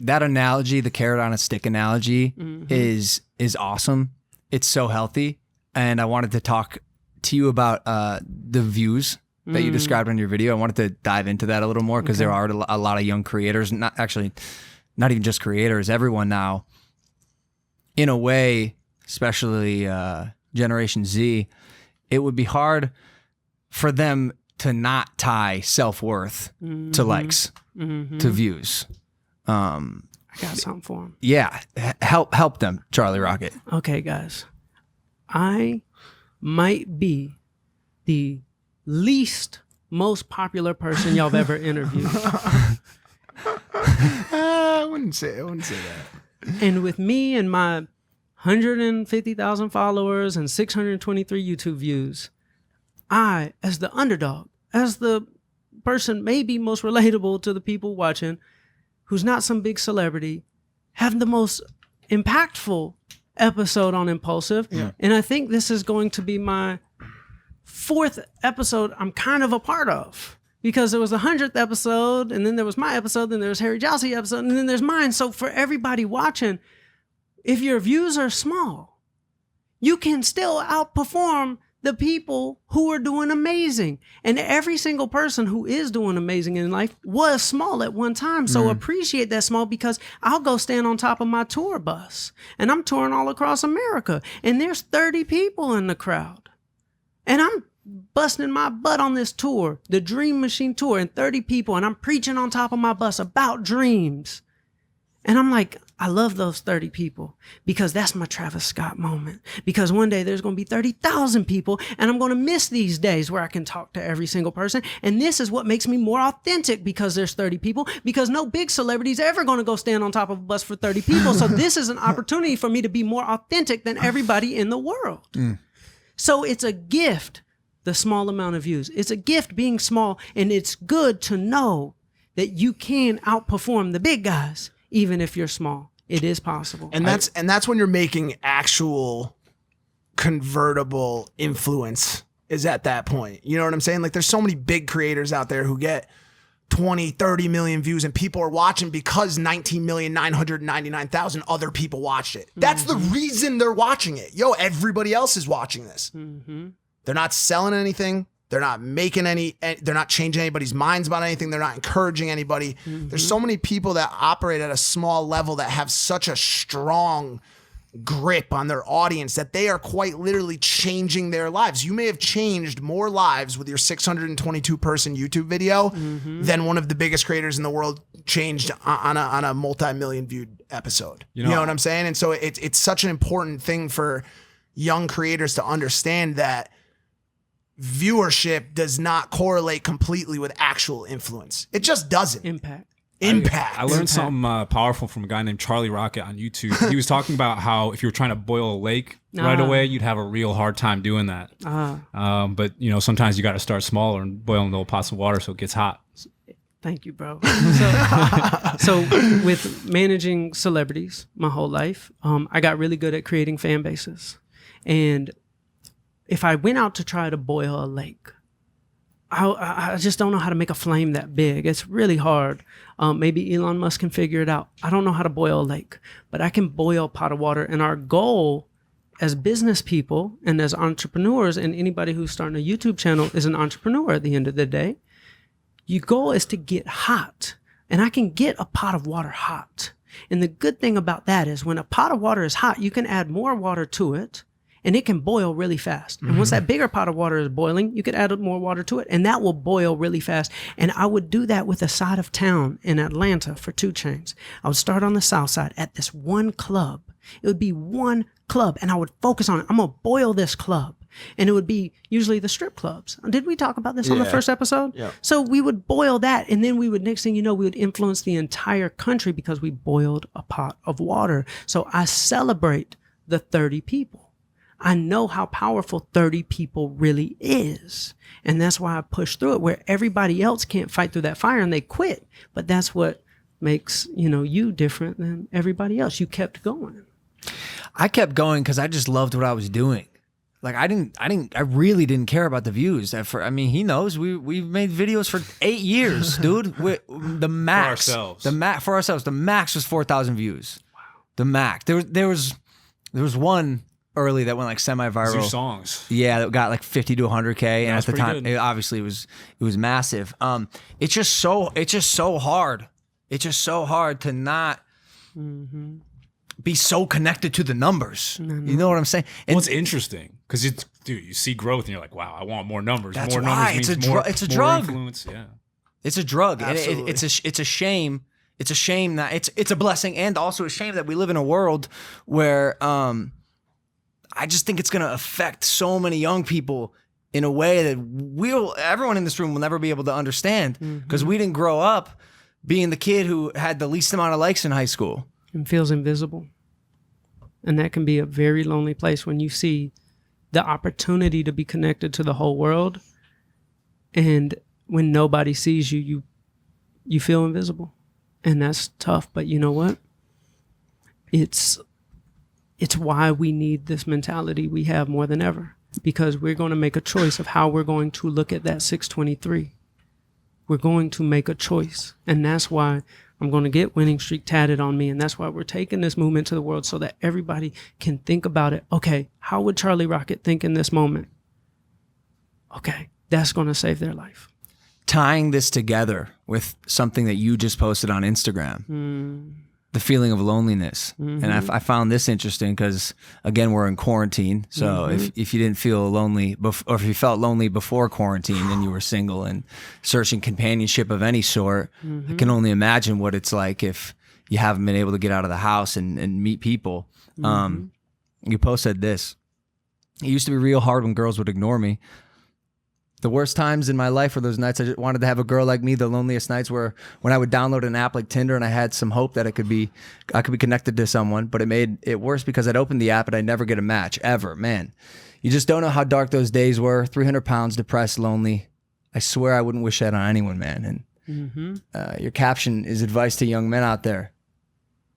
That analogy, the carrot on a stick analogy, is awesome. It's so healthy. And I wanted to talk to you about the views that you described in your video. I wanted to dive into that a little more because there are a lot of young creators, not even just creators, everyone now, in a way, especially Generation Z, it would be hard for them to not tie self-worth to likes, to views. I got something for them. Yeah. Help them, Charlie Rocket. Okay, guys. I might be the least most popular person y'all have ever interviewed. I wouldn't say that. And with me and my 150,000 followers and 623 YouTube views, I, as the underdog, as the person maybe most relatable to the people watching, who's not some big celebrity, have the most impactful episode on Impaulsive. Yeah. And I think this is going to be my 4th episode I'm kind of a part of. Because there was the 100th episode, and then there was my episode, then there was Harry Jowsey episode, and then there's mine. So for everybody watching, if your views are small, you can still outperform the people who are doing amazing. And every single person who is doing amazing in life was small at one time. So appreciate that small, because I'll go stand on top of my tour bus and I'm touring all across America and there's 30 people in the crowd and I'm busting my butt on this tour, the Dream Machine tour, and 30 people, and I'm preaching on top of my bus about dreams. And I'm like, I love those 30 people because that's my Travis Scott moment. Because one day there's going to be 30,000 people and I'm going to miss these days where I can talk to every single person. And this is what makes me more authentic, because there's 30 people, because no big celebrity is ever going to go stand on top of a bus for 30 people. So this is an opportunity for me to be more authentic than everybody in the world. So it's a gift, the small amount of views. It's a gift being small, and it's good to know that you can outperform the big guys. Even if you're small, it is possible. And that's when you're making actual convertible influence, is at that point. You know what I'm saying? Like, there's so many big creators out there who get 20, 30 million views and people are watching because 19,999,000 other people watched it. That's the reason they're watching it. Yo, everybody else is watching this. They're not selling anything. They're not making they're not changing anybody's minds about anything. They're not encouraging anybody. There's so many people that operate at a small level that have such a strong grip on their audience that they are quite literally changing their lives. You may have changed more lives with your 622 person YouTube video than one of the biggest creators in the world changed on a multi-million viewed episode. You know what I'm saying? And so it's such an important thing for young creators to understand that viewership does not correlate completely with actual influence. It just doesn't. Impact. Impact. I learned something powerful from a guy named Charlie Rocket on YouTube. He was talking about how if you were trying to boil a lake right away, you'd have a real hard time doing that. But sometimes you got to start smaller and boiling little pots of water so it gets hot. Thank you, bro. So with managing celebrities my whole life, I got really good at creating fan bases. And if I went out to try to boil a lake, I just don't know how to make a flame that big. It's really hard. Maybe Elon Musk can figure it out. I don't know how to boil a lake, but I can boil a pot of water. And our goal as business people and as entrepreneurs, and anybody who's starting a YouTube channel is an entrepreneur at the end of the day, your goal is to get hot. And I can get a pot of water hot. And the good thing about that is when a pot of water is hot, you can add more water to it and it can boil really fast. And once that bigger pot of water is boiling, you could add more water to it and that will boil really fast. And I would do that with a side of town in Atlanta for 2 Chainz. I would start on the south side at this one club. It would be one club and I would focus on it. I'm going to boil this club. And it would be usually the strip clubs. Did we talk about this on the first episode? Yeah. So we would boil that and then we would, next thing you know, we would influence the entire country because we boiled a pot of water. So I celebrate the 30 people. I know how powerful 30 people really is. And that's why I push through it where everybody else can't fight through that fire and they quit. But that's what makes, you different than everybody else. You kept going. I kept going because I just loved what I was doing. Like I really didn't care about the views. He knows we've made videos for 8 years, dude. The max For ourselves. The max was 4,000 views. Wow. The max. There was one early that went like semi-viral. Your songs. Yeah, that got like 50 to 100K, and at the time, good. it was massive. It's just so hard. It's just so hard to not be so connected to the numbers. You know what I'm saying? And Well, it's interesting because you see growth and you're like, wow, I want more numbers. That's more why. numbers It's means more, it's a more drug. Influence. Yeah. It's a drug. And Absolutely. it's a shame. It's a shame that it's a blessing and also a shame that we live in a world where I just think it's going to affect so many young people in a way that everyone in this room will never be able to understand because we didn't grow up being the kid who had the least amount of likes in high school. And feels invisible. And that can be a very lonely place when you see the opportunity to be connected to the whole world. And when nobody sees you, you feel invisible. And that's tough. But you know what? It's why we need this mentality we have more than ever. Because we're going to make a choice of how we're going to look at that 623. We're going to make a choice. And that's why I'm going to get winning streak tatted on me. And that's why we're taking this movement to the world so that everybody can think about it. Okay, how would Charlie Rocket think in this moment? Okay, that's going to save their life. Tying this together with something that you just posted on Instagram, the feeling of loneliness. And I found this interesting because, again, we're in quarantine. So if you didn't feel lonely, or if you felt lonely before quarantine, then you were single and searching companionship of any sort, I can only imagine what it's like if you haven't been able to get out of the house and meet people. You posted this. It used to be real hard when girls would ignore me. The worst times in my life were those nights I just wanted to have a girl like me. The loneliest nights were when I would download an app like Tinder and I had some hope that I could be connected to someone, but it made it worse because I'd open the app and I'd never get a match ever. Man, you just don't know how dark those days were. 300 pounds, depressed, lonely. I swear I wouldn't wish that on anyone, man. And your caption is advice to young men out there.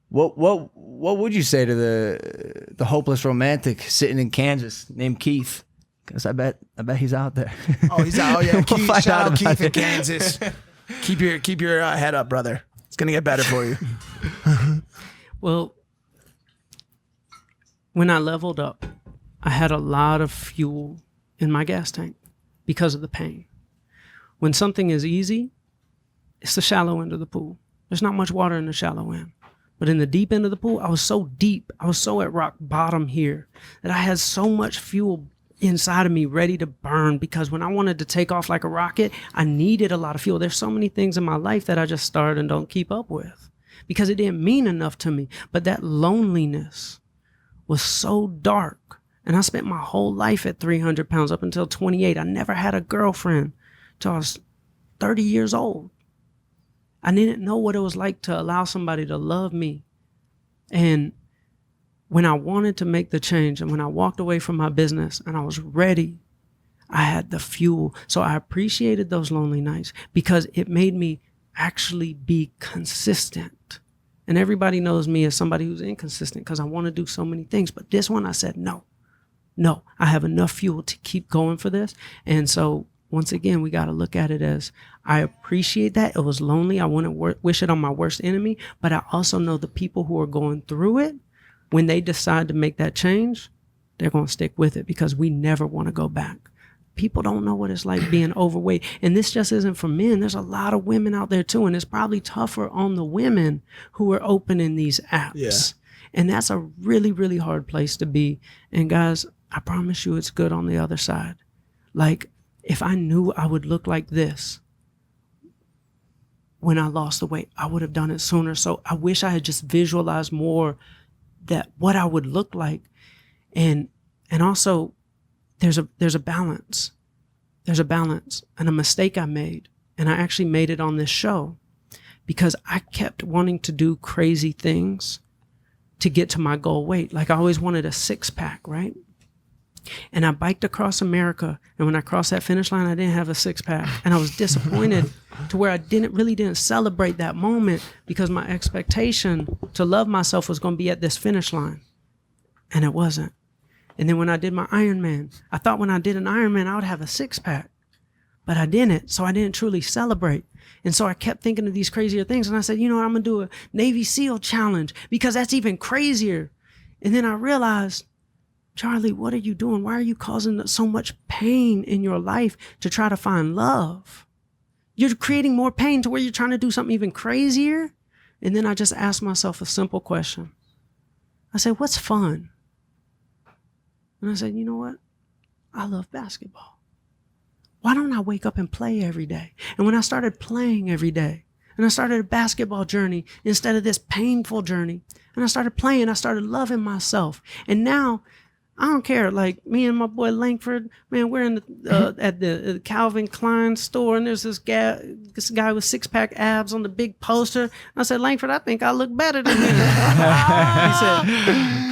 What would you say to the hopeless romantic sitting in Kansas named Keith? Because I bet he's out there. Oh, he's out. Oh, yeah. We'll Keith, find shout out out Keith about in it. Kansas. Keep your head up, brother. It's going to get better for you. Well, when I leveled up, I had a lot of fuel in my gas tank because of the pain. When something is easy, it's the shallow end of the pool. There's not much water in the shallow end. But in the deep end of the pool, I was so deep. I was so at rock bottom here that I had so much fuel inside of me ready to burn because when I wanted to take off like a rocket, I needed a lot of fuel. There's so many things in my life that I just started and don't keep up with because it didn't mean enough to me. But that loneliness was so dark. And I spent my whole life at 300 pounds up until 28. I never had a girlfriend till I was 30 years old. I didn't know what it was like to allow somebody to love me. And when I wanted to make the change and when I walked away from my business and I was ready, I had the fuel. So I appreciated those lonely nights because it made me actually be consistent. And everybody knows me as somebody who's inconsistent because I want to do so many things. But this one, I said, no, I have enough fuel to keep going for this. And so once again, we got to look at it as I appreciate that. It was lonely. I wouldn't wish it on my worst enemy. But I also know the people who are going through it, when they decide to make that change, they're going to stick with it because we never want to go back. People don't know what it's like being overweight. And this just isn't for men. There's a lot of women out there too. And it's probably tougher on the women who are opening these apps. Yeah. And that's a really, really hard place to be. And guys, I promise you it's good on the other side. Like, if I knew I would look like this when I lost the weight, I would have done it sooner. So I wish I had just visualized more that what I would look like. And also, there's a balance. There's a balance. And a mistake I made, and I actually made it on this show, because I kept wanting to do crazy things to get to my goal weight. Like I always wanted a 6-pack, right? And I biked across America, and when I crossed that finish line, I didn't have a 6-pack. And I was disappointed to where I didn't celebrate that moment because my expectation to love myself was going to be at this finish line. And it wasn't. And then when I did my Ironman, I thought when I did an Ironman, I would have a 6-pack, but I didn't. So I didn't truly celebrate. And so I kept thinking of these crazier things. And I said, you know what, I'm going to do a Navy SEAL challenge because that's even crazier. And then I realized, Charlie, what are you doing? Why are you causing so much pain in your life to try to find love? You're creating more pain to where you're trying to do something even crazier. And then I just asked myself a simple question. I said, what's fun? And I said, you know what? I love basketball. Why don't I wake up and play every day? And when I started playing every day, and I started a basketball journey instead of this painful journey, and I started playing, I started loving myself. And now, I don't care. Like me and my boy Langford, man, we're in the at the Calvin Klein store, and there's this guy with 6-pack abs on the big poster. I said, Langford, I think I look better than him.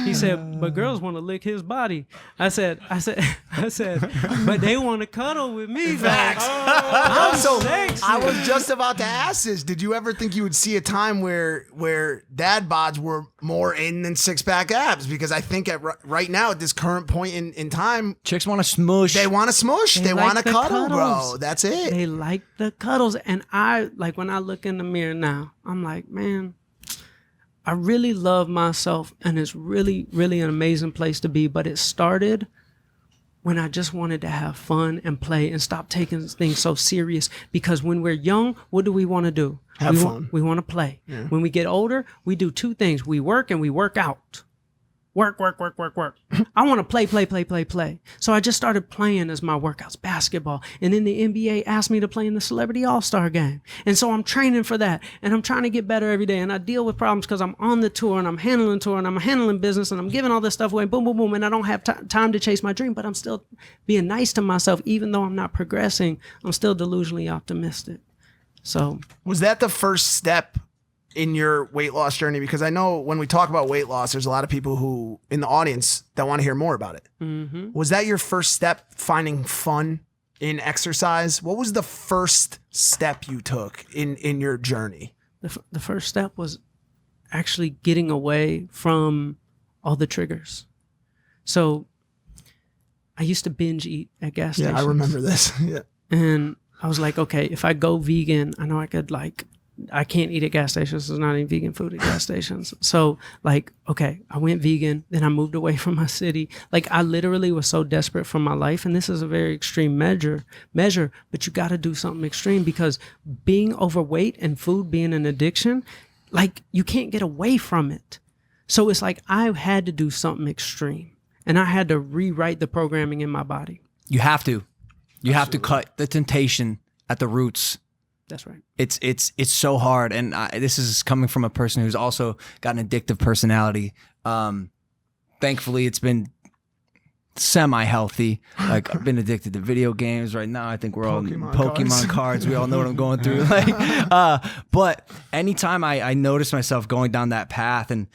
he said, but girls want to lick his body. I said, but they want to cuddle with me. Facts. I'm so sexy. I was just about to ask this. Did you ever think you would see a time where dad bods were more in than 6-pack abs? Because I think right now at this current point in time, chicks want to smush. They want to smush. They like want to the cuddle, cuddles. bro. That's it. They like the cuddles. And I, like, when I look in the mirror now, I'm like, man, I really love myself, and it's really, really an amazing place to be. But it started when I just wanted to have fun and play and stop taking things so serious. Because when we're young, what do we want to do? Have fun. We want to play. Yeah. When we get older, we do 2 things. We work and we work out. Work. I want to play. So I just started playing as my workouts, basketball. And then the NBA asked me to play in the Celebrity All-Star game. And so I'm training for that. And I'm trying to get better every day. And I deal with problems because I'm on the tour, and I'm handling tour, and I'm handling business, and I'm giving all this stuff away. Boom, boom, boom. And I don't have time to chase my dream, but I'm still being nice to myself. Even though I'm not progressing, I'm still delusionally optimistic. So was that the first step in your weight loss journey? Because I know when we talk about weight loss, there's a lot of people who in the audience that want to hear more about it. Mm-hmm. Was that your first step, finding fun in exercise? What was the first step you took in your journey? The first step was actually getting away from all the triggers. So I used to binge eat at gas stations. Yeah, I remember this. Yeah. And I was like, okay, if I go vegan, I know I can't eat at gas stations. There's not any vegan food at gas stations. So like, okay, I went vegan. Then I moved away from my city. Like I literally was so desperate for my life. And this is a very extreme measure, but you got to do something extreme, because being overweight and food being an addiction, like you can't get away from it. So it's like I had to do something extreme, and I had to rewrite the programming in my body. You have to. You have to cut the temptation at the roots. That's right. It's so hard, and this is coming from a person who's also got an addictive personality. Thankfully, it's been semi-healthy. Like I've been addicted to video games right now. I think we're all Pokemon cards. We all know what I'm going through. But anytime I notice myself going down that path, and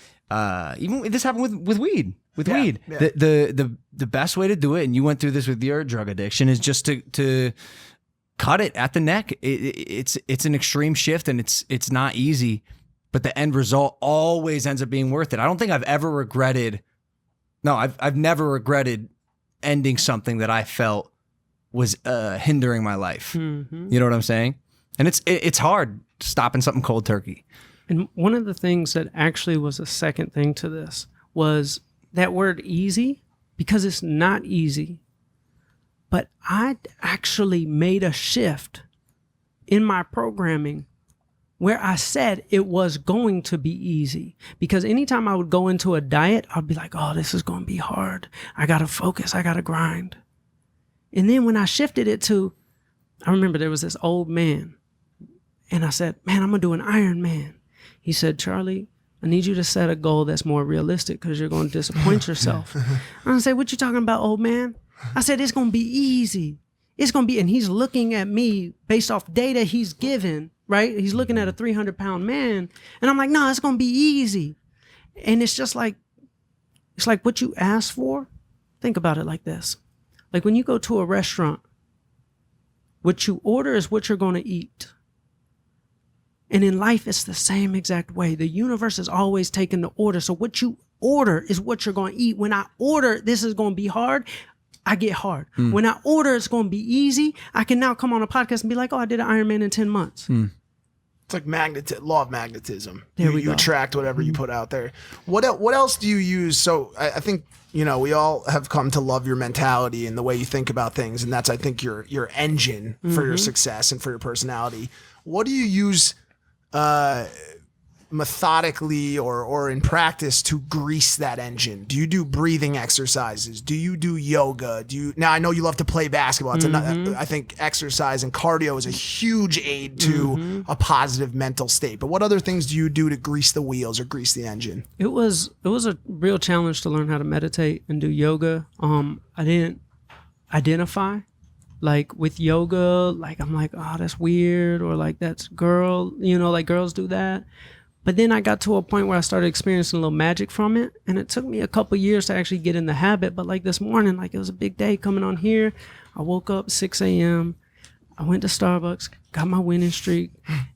even this happened with weed. Weed, the best way to do it, and you went through this with your drug addiction, is just to cut it at the neck. It's an extreme shift, and it's not easy, but the end result always ends up being worth it. I don't think I've ever regretted. No, I've never regretted ending something that I felt was hindering my life. Mm-hmm. You know what I'm saying? And it's hard stopping something cold turkey. And one of the things that actually was a second thing to this was that word easy, because it's not easy. But I actually made a shift in my programming where I said it was going to be easy. Because anytime I would go into a diet, I'd be like, oh, this is going to be hard. I got to focus. I got to grind. And then when I shifted it to, I remember there was this old man, and I said, man, I'm going to do an Ironman. He said, Charlie, I need you to set a goal that's more realistic because you're going to disappoint yourself. I said, what you talking about, old man? I said, it's going to be easy. It's going to be, and he's looking at me based off data he's given, right? He's looking at a 300-pound man. And I'm like, no, it's going to be easy. And it's just like, it's like what you ask for. Think about it like this. Like when you go to a restaurant, what you order is what you're going to eat. And in life, it's the same exact way. The universe is always taking the order. So what you order is what you're going to eat. When I order, this is going to be hard, I get hard. When I order, it's going to be easy. I can now come on a podcast and be like, oh, I did an Ironman in 10 months. It's like law of magnetism. There we you go. attract whatever you put out there. What else do you use? So I think, we all have come to love your mentality and the way you think about things. And that's, I think, your engine for your success and for your personality. What do you use methodically or in practice to grease that engine? Do you do breathing exercises? Do you do yoga? Now I know you love to play basketball. It's I think exercise and cardio is a huge aid to a positive mental state. But what other things do you do to grease the wheels or grease the engine? It was a real challenge to learn how to meditate and do yoga. I didn't identify like with yoga, like I'm like, oh, that's weird, or like that's girl, like girls do that. But then I got to a point where I started experiencing a little magic from it, and it took me a couple years to actually get in the habit. But like this morning, like it was a big day coming on here. I woke up 6 a.m. I went to Starbucks, got my winning streak.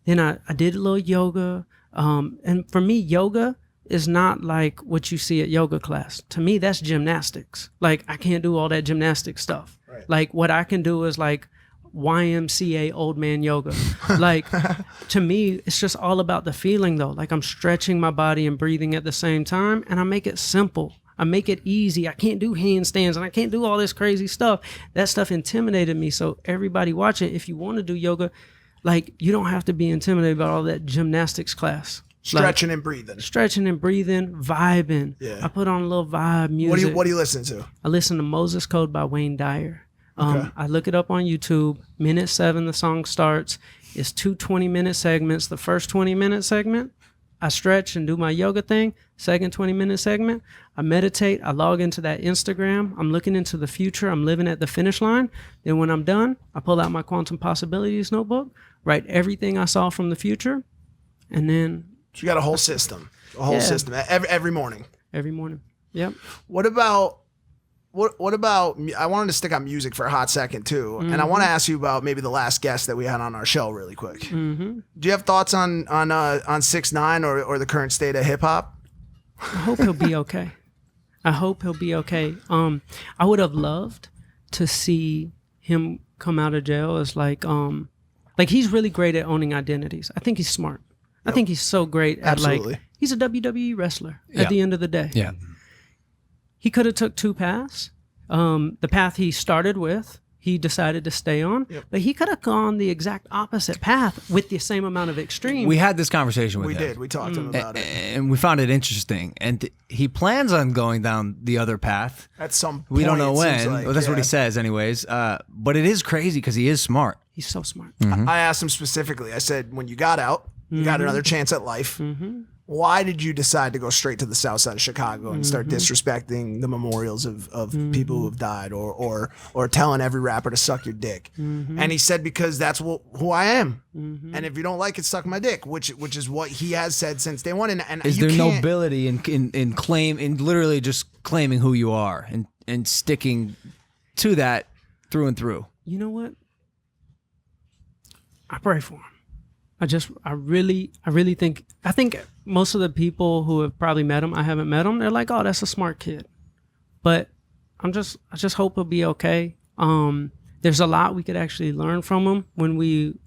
Then I did a little yoga. And for me, yoga is not like what you see at yoga class. To me, that's gymnastics. Like I can't do all that gymnastic stuff. Right. Like what I can do is like YMCA old man yoga. Like to me, it's just all about the feeling though. Like I'm stretching my body and breathing at the same time, and I make it simple. I make it easy. I can't do handstands and I can't do all this crazy stuff. That stuff intimidated me. So everybody watching, if you want to do yoga, like you don't have to be intimidated about all that gymnastics class. Stretching and breathing. Stretching and breathing, vibing. Yeah. I put on a little vibe music. What do you listen to? I listen to Moses Code by Wayne Dyer. I look it up on YouTube. Minute 7, the song starts. It's 2 20-minute segments. The first 20-minute segment, I stretch and do my yoga thing. Second 20-minute segment, I meditate. I log into that Instagram. I'm looking into the future. I'm living at the finish line. Then when I'm done, I pull out my Quantum Possibilities notebook, write everything I saw from the future, and then... So you got a whole system. System every morning. Every morning. Yep. What about I wanted to stick on music for a hot second too, and I want to ask you about maybe the last guest that we had on our show really quick. Do you have thoughts on 6ix9ine or the current state of hip hop? I hope he'll be okay. I would have loved to see him come out of jail as like he's really great at owning identities. I think he's smart. Yep. I think he's so great at he's a WWE wrestler at the end of the day. Yeah. He could have took 2 paths. The path he started with, he decided to stay on, but he could have gone the exact opposite path with the same amount of extreme. We had this conversation with him. We did. We talked to him about it. And we found it interesting. And he plans on going down the other path. At some point. We don't know when. Well, that's what he says anyways. But it is crazy because he is smart. He's so smart. I asked him specifically. I said, when you got out, you got another chance at life. why did you decide to go straight to the south side of Chicago and start disrespecting the memorials of people who have died, or telling every rapper to suck your dick? And he said, because that's who I am. And if you don't like it, suck my dick, which is what he has said since day one. And is there nobility in literally just claiming who you are and sticking to that through and through? You know what? I pray for him. I really think most of the people who have probably met him, I haven't met him, they're like, oh, that's a smart kid. But I just hope he'll be okay. There's a lot we could actually learn from him when we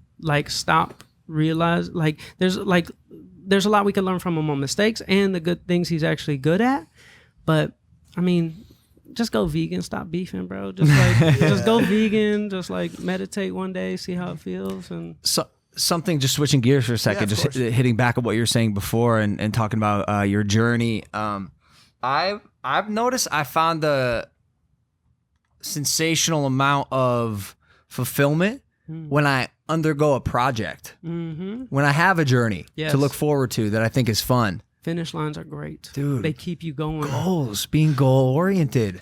realize there's a lot we can learn from him on mistakes and the good things he's actually good at. But I mean, just go vegan, stop beefing, bro. Just go vegan, just meditate one day, see how it feels. And something, just switching gears for a second, just hitting back at what you were saying before and talking about your journey. I've noticed I found the sensational amount of fulfillment when I undergo a project, when I have a journey to look forward to that I think is fun. Finish lines are great, dude. They keep you going. Goals, being goal oriented,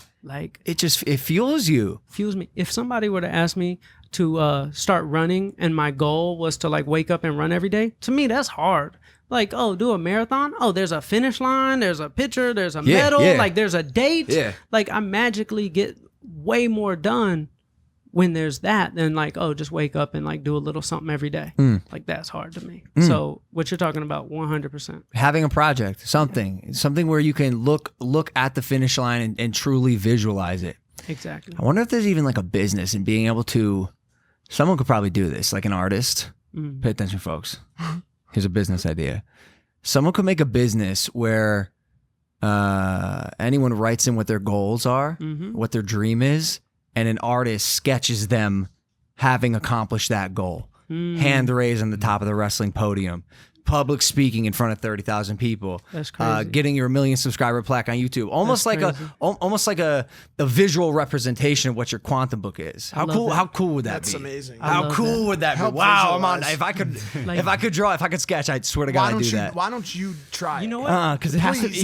it fuels you. Fuels me. If somebody were to ask me to start running and my goal was to wake up and run every day, to me that's hard. Do a marathon. Oh, there's a finish line, there's a picture, there's a medal, there's a date. Yeah. I magically get way more done when there's that than just wake up and do a little something every day. That's hard to me. So what you're talking about, 100%. Having a project, something where you can look at the finish line and truly visualize it. Exactly. I wonder if there's even a business and being able to, someone could probably do this, an artist. Pay attention, folks. Here's a business idea. Someone could make a business where anyone writes in what their goals are, what their dream is, and an artist sketches them having accomplished that goal. Hand raised on the top of the wrestling podium. Public speaking in front of 30,000 people. That's crazy. Getting your 1 million subscriber plaque on YouTube. Almost like a visual representation of what your quantum book is. How cool would that be? That's amazing. How cool would that be? Wow, I'm on. If I could draw, if I could sketch, I swear to God, I'd do that. Why don't you try? You know what? Because it has to be.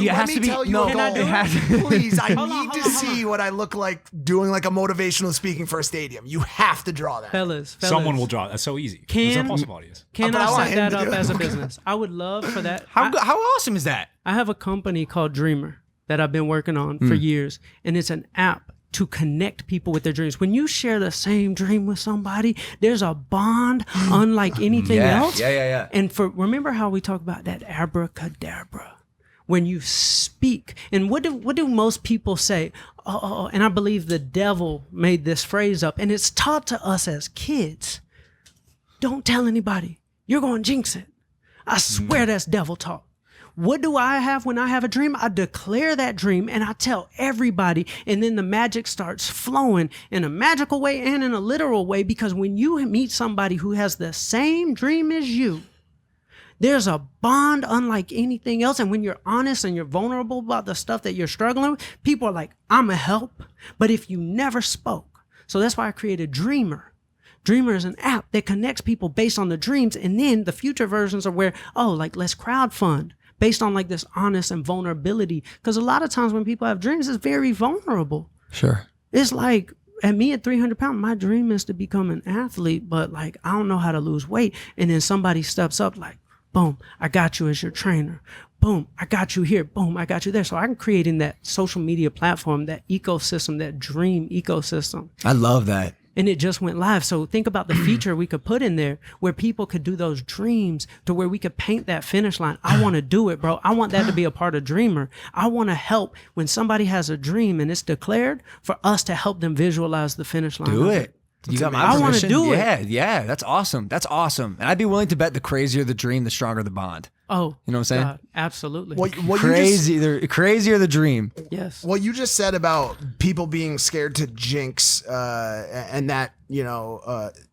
Please, I need to see what I look like doing a motivational speaking for a stadium. You have to draw that. Fellas. Someone will draw it. That's so easy. There's a possible audience. Can I set that up as a business? I would love for that. How awesome is that? I have a company called Dreamer that I've been working on for years, and it's an app to connect people with their dreams. When you share the same dream with somebody, there's a bond unlike anything else. Yeah. And remember how we talk about that abracadabra? When you speak, and what do most people say? Oh, and I believe the devil made this phrase up, and it's taught to us as kids. Don't tell anybody. You're going to jinx it. I swear that's devil talk. What do I have when I have a dream? I declare that dream and I tell everybody, and then the magic starts flowing in a magical way and in a literal way, because when you meet somebody who has the same dream as you, there's a bond unlike anything else. And when you're honest and you're vulnerable about the stuff that you're struggling with, people are like, I'm a help. But if you never spoke, so that's why I created Dreamer. Dreamer is an app that connects people based on the dreams. And then the future versions are where, let's crowdfund based on this honest and vulnerability. Because a lot of times when people have dreams, it's very vulnerable. Sure. It's at me at 300 pounds, my dream is to become an athlete, but I don't know how to lose weight. And then somebody steps up boom, I got you as your trainer. Boom, I got you here. Boom, I got you there. So I'm creating that social media platform, that ecosystem, that dream ecosystem. I love that. And it just went live. So think about the feature we could put in there where people could do those dreams, to where we could paint that finish line. I want to do it, bro. I want that to be a part of Dreamer. I want to help when somebody has a dream and it's declared, for us to help them visualize the finish line. Do it. You got my permission? I want to do it. Yeah. That's awesome. And I'd be willing to bet the crazier the dream, the stronger the bond. Oh, you know what I'm saying? God, absolutely. The crazier the dream. Yes. What you just said about people being scared to jinx, and that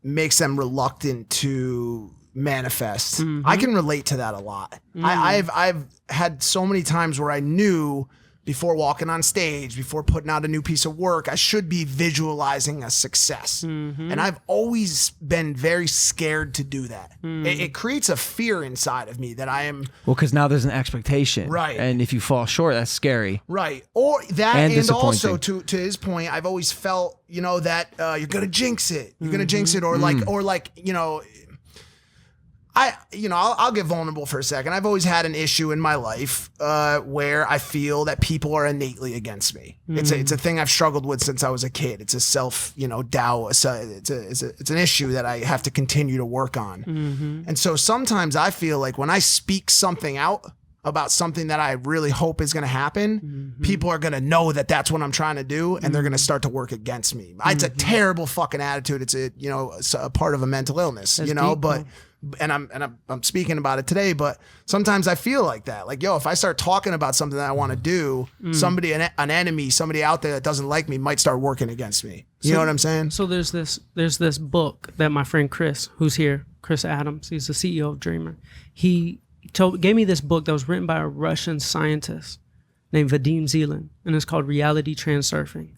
makes them reluctant to manifest. I can relate to that a lot. I've had so many times where I knew before walking on stage, before putting out a new piece of work, I should be visualizing a success. And I've always been very scared to do that. It creates a fear inside of me that I am Well, because now there's an expectation. Right. And if you fall short, that's scary. right. Or that, And and also disappointing. to his point, I've always felt, that you're gonna jinx it. You're gonna jinx it, or like, I'll get vulnerable for a second. I've always had an issue in my life where I feel that people are innately against me. It's a thing I've struggled with since I was a kid. It's a self, doubt. It's an issue that I have to continue to work on. And so sometimes I feel like when I speak something out about something that I really hope is going to happen, people are going to know that that's what I'm trying to do, and they're going to start to work against me. It's a terrible fucking attitude. It's a part of a mental illness, That's deep, but. And I'm speaking about it today, but sometimes I feel like that. Like, if I start talking about something that I want to do, somebody, an enemy, somebody out there that doesn't like me might start working against me. You know what I'm saying? So there's this book that my friend Chris, who's here, Chris Adams, he's the CEO of Dreamer. He gave me this book that was written by a Russian scientist named Vadim Zeland, and it's called Reality Transurfing.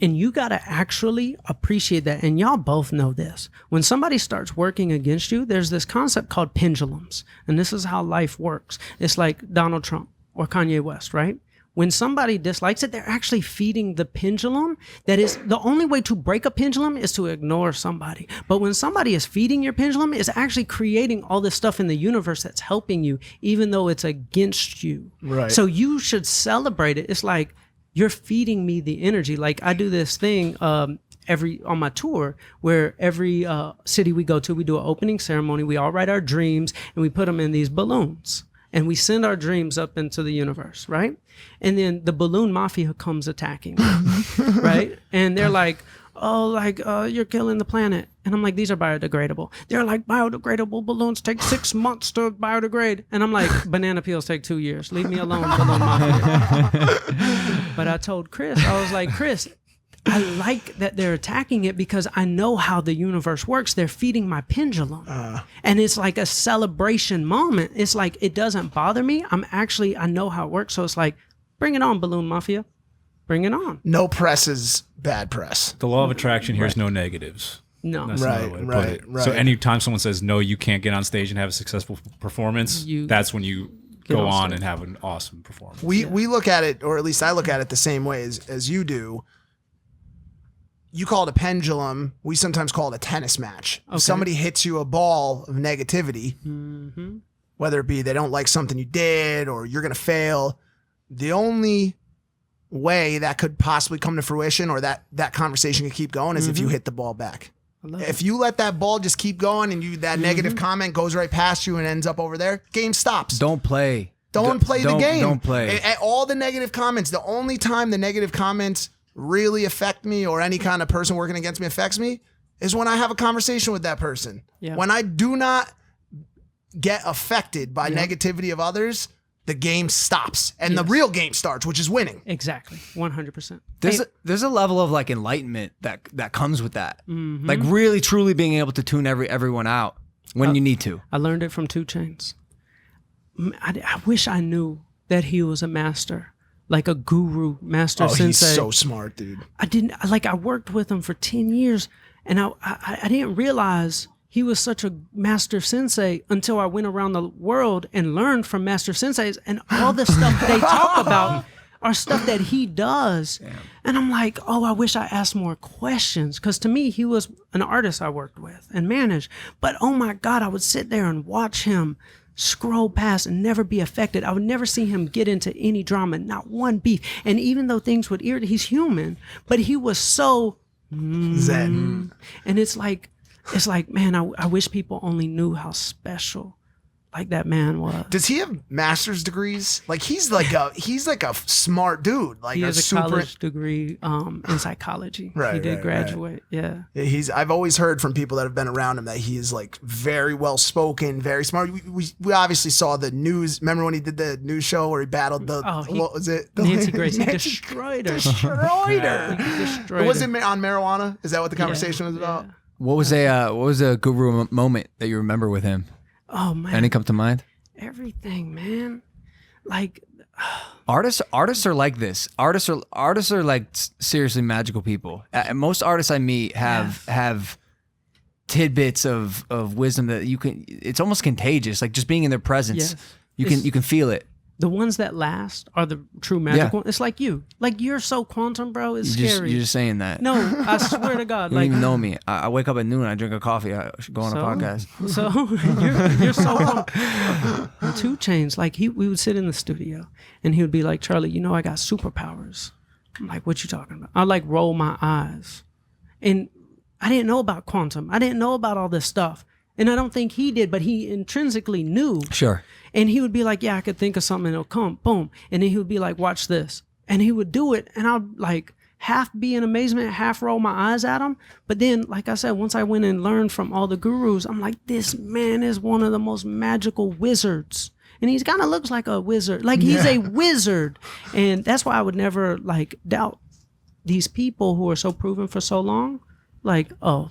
And you got to actually appreciate that. And y'all both know this. When somebody starts working against you, there's this concept called pendulums. And this is how life works. It's like Donald Trump or Kanye West, right? When somebody dislikes it, they're actually feeding the pendulum. That is, the only way to break a pendulum is to ignore somebody. But when somebody is feeding your pendulum, it's actually creating all this stuff in the universe that's helping you, even though it's against you. Right. So you should celebrate it. It's like, you're feeding me the energy. Like I do this thing on my tour where every city we go to, we do an opening ceremony. We all write our dreams and we put them in these balloons and we send our dreams up into the universe, right? And then the balloon mafia comes attacking, right? And they're like, you're killing the planet. And I'm like, these are biodegradable. They're like, biodegradable balloons take 6 months to biodegrade. And I'm like, banana peels take 2 years. Leave me alone, balloon mafia. But I told Chris, I was like, Chris, I like that they're attacking it because I know how the universe works. They're feeding my pendulum. And it's like a celebration moment. It's like, it doesn't bother me. I know how it works. So it's like, bring it on, balloon mafia. Bring it on. No press is bad press. The law of attraction here is no negatives. No. That's another way to put it. Right. So anytime someone says, no, you can't get on stage and have a successful performance, that's when you go on and have an awesome performance. We look at it, or at least I look at it the same way as you do. You call it a pendulum. We sometimes call it a tennis match. Okay. If somebody hits you a ball of negativity, whether it be they don't like something you did or you're going to fail, the only way that could possibly come to fruition or that conversation could keep going is if you hit the ball back. If you let that ball just keep going and that negative comment goes right past you and ends up over there, game stops. Don't play. Don't play the game. Don't play. All the negative comments, the only time the negative comments really affect me or any kind of person working against me affects me is when I have a conversation with that person. Yeah. When I do not get affected by negativity of others, the game stops and the real game starts, which is winning. Exactly. 100%. There's a level of like enlightenment that comes with that. Like really truly being able to tune everyone out when you need to. I learned it from 2 Chainz. I wish I knew that he was a master, like a guru, master sensei. He's so smart, dude. I worked with him for 10 years and I didn't realize he was such a master sensei until I went around the world and learned from master senseis, and all the stuff they talk about are stuff that he does. Damn. And I'm like, I wish I asked more questions, because to me, he was an artist I worked with and managed. But oh my God, I would sit there and watch him scroll past and never be affected. I would never see him get into any drama, not one beef. And even though things would irritate, he's human, but he was so zen. And it's like, man, I wish people only knew how special like that man was. Does he have master's degrees? Like he's like a smart dude. Like he has a super college degree in psychology. Right, he did right, graduate. right. Yeah. I've always heard from people that have been around him that he is like very well spoken, very smart. We obviously saw the news. Remember when he did the news show where he battled what was it? Nancy Grace. He destroyed her. Destroyed her. He destroyed Was her. it on marijuana? Is that what the conversation was about? Yeah. What was a guru moment that you remember with him? Oh man. Any come to mind? Everything, man. Like Artists are like this. Artists are like seriously magical people. Most artists I meet have tidbits of wisdom that you can. It's almost contagious. Like just being in their presence, Yes. you can feel it. The ones that last are the true magical ones. It's like you. Like you're so quantum, bro. It's scary. You're just saying that. No, I swear to God. You don't Like even know me. I wake up at noon. I drink a coffee. I should go on a podcast. So you're so 2 Chainz. Like we would sit in the studio and he would be like, Charlie, you know I got superpowers. I'm like, what you talking about? I like roll my eyes, and I didn't know about quantum. I didn't know about all this stuff, and I don't think he did, but he intrinsically knew. Sure. And he would be like, yeah, I could think of something and it'll come, boom. And then he would be like, watch this. And he would do it. And I'd like half be in amazement, half roll my eyes at him. But then, like I said, once I went and learned from all the gurus, I'm like, this man is one of the most magical wizards. And he kind of looks like a wizard. Like he's a wizard. And that's why I would never like doubt these people who are so proven for so long. Like, oh,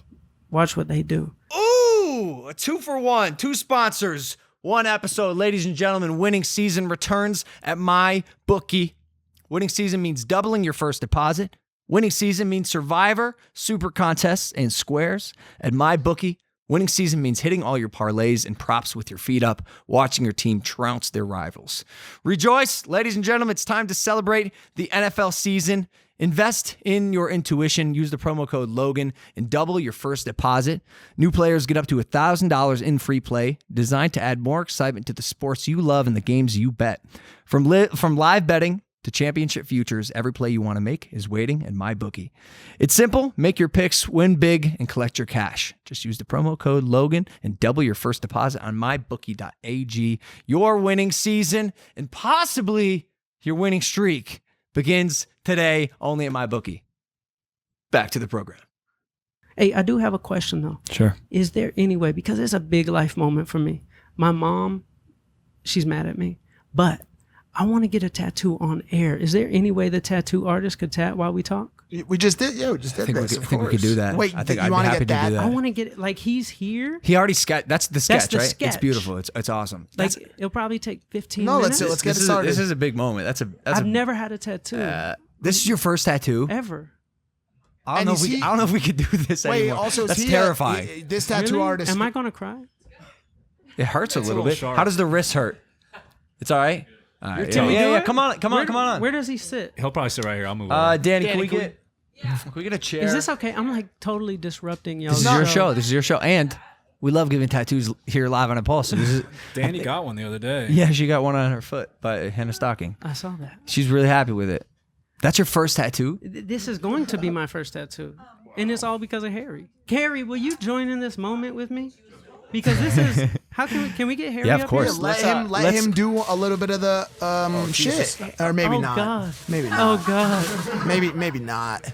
watch what they do. Ooh, a 2-for-1, 2 sponsors. 1 episode, ladies and gentlemen. Winning season returns at MyBookie. Winning season means doubling your first deposit. Winning season means Survivor, Super Contests, and Squares. At MyBookie, winning season means hitting all your parlays and props with your feet up, watching your team trounce their rivals. Rejoice, ladies and gentlemen. It's time to celebrate the NFL season. Invest in your intuition. Use the promo code Logan and double your first deposit. New players get up to $1,000 in free play, designed to add more excitement to the sports you love and the games you bet. From live betting to championship futures, every play you want to make is waiting at MyBookie. It's simple. Make your picks, win big, and collect your cash. Just use the promo code Logan and double your first deposit on mybookie.ag. Your winning season and possibly your winning streak begins today only at MyBookie. Back to the program. Hey, I do have a question though. Sure. Is there any way, because it's a big life moment for me. My mom, she's mad at me, but I want to get a tattoo on air. Is there any way the tattoo artist could tat while we talk? We just did. Yeah, we just did this. I think we could do that. Wait, I think you I'd be want to happy get to do that? that. I want to get it, like he's here. He already sketched. That's the sketch, the right? sketch. It's beautiful. It's awesome. Like it'll probably take 15 No, minutes. let's get it This started. is a big moment. I've never had a tattoo This is your first tattoo. ever. I And don't know. is he- I don't know if we could do this Wait, anymore. also, is That's he, terrifying. this tattoo Really? artist. Am I gonna cry? It hurts a little little bit. sharp. How does the wrist hurt? It's all right. All right. Can we do yeah. it? Come on. Where does he sit? He'll probably sit right here. I'll move over. Danny, can we get a chair? Is this okay? I'm like totally disrupting y'all. This is your show. This is your show, and we love giving tattoos here live on Impaulsive. This is, Danny got one the other day. yeah, she got one on her foot by Hannah Stocking. I saw that. She's really happy with it. That's your first tattoo? This is going to be my first tattoo, and it's all because of Harry. Harry, will you join in this moment with me? Because this is how can we get Harry? Yeah, of up course. Here? Let him do a little bit of the shit, or maybe Oh not. God. Maybe not. Oh God. Maybe not.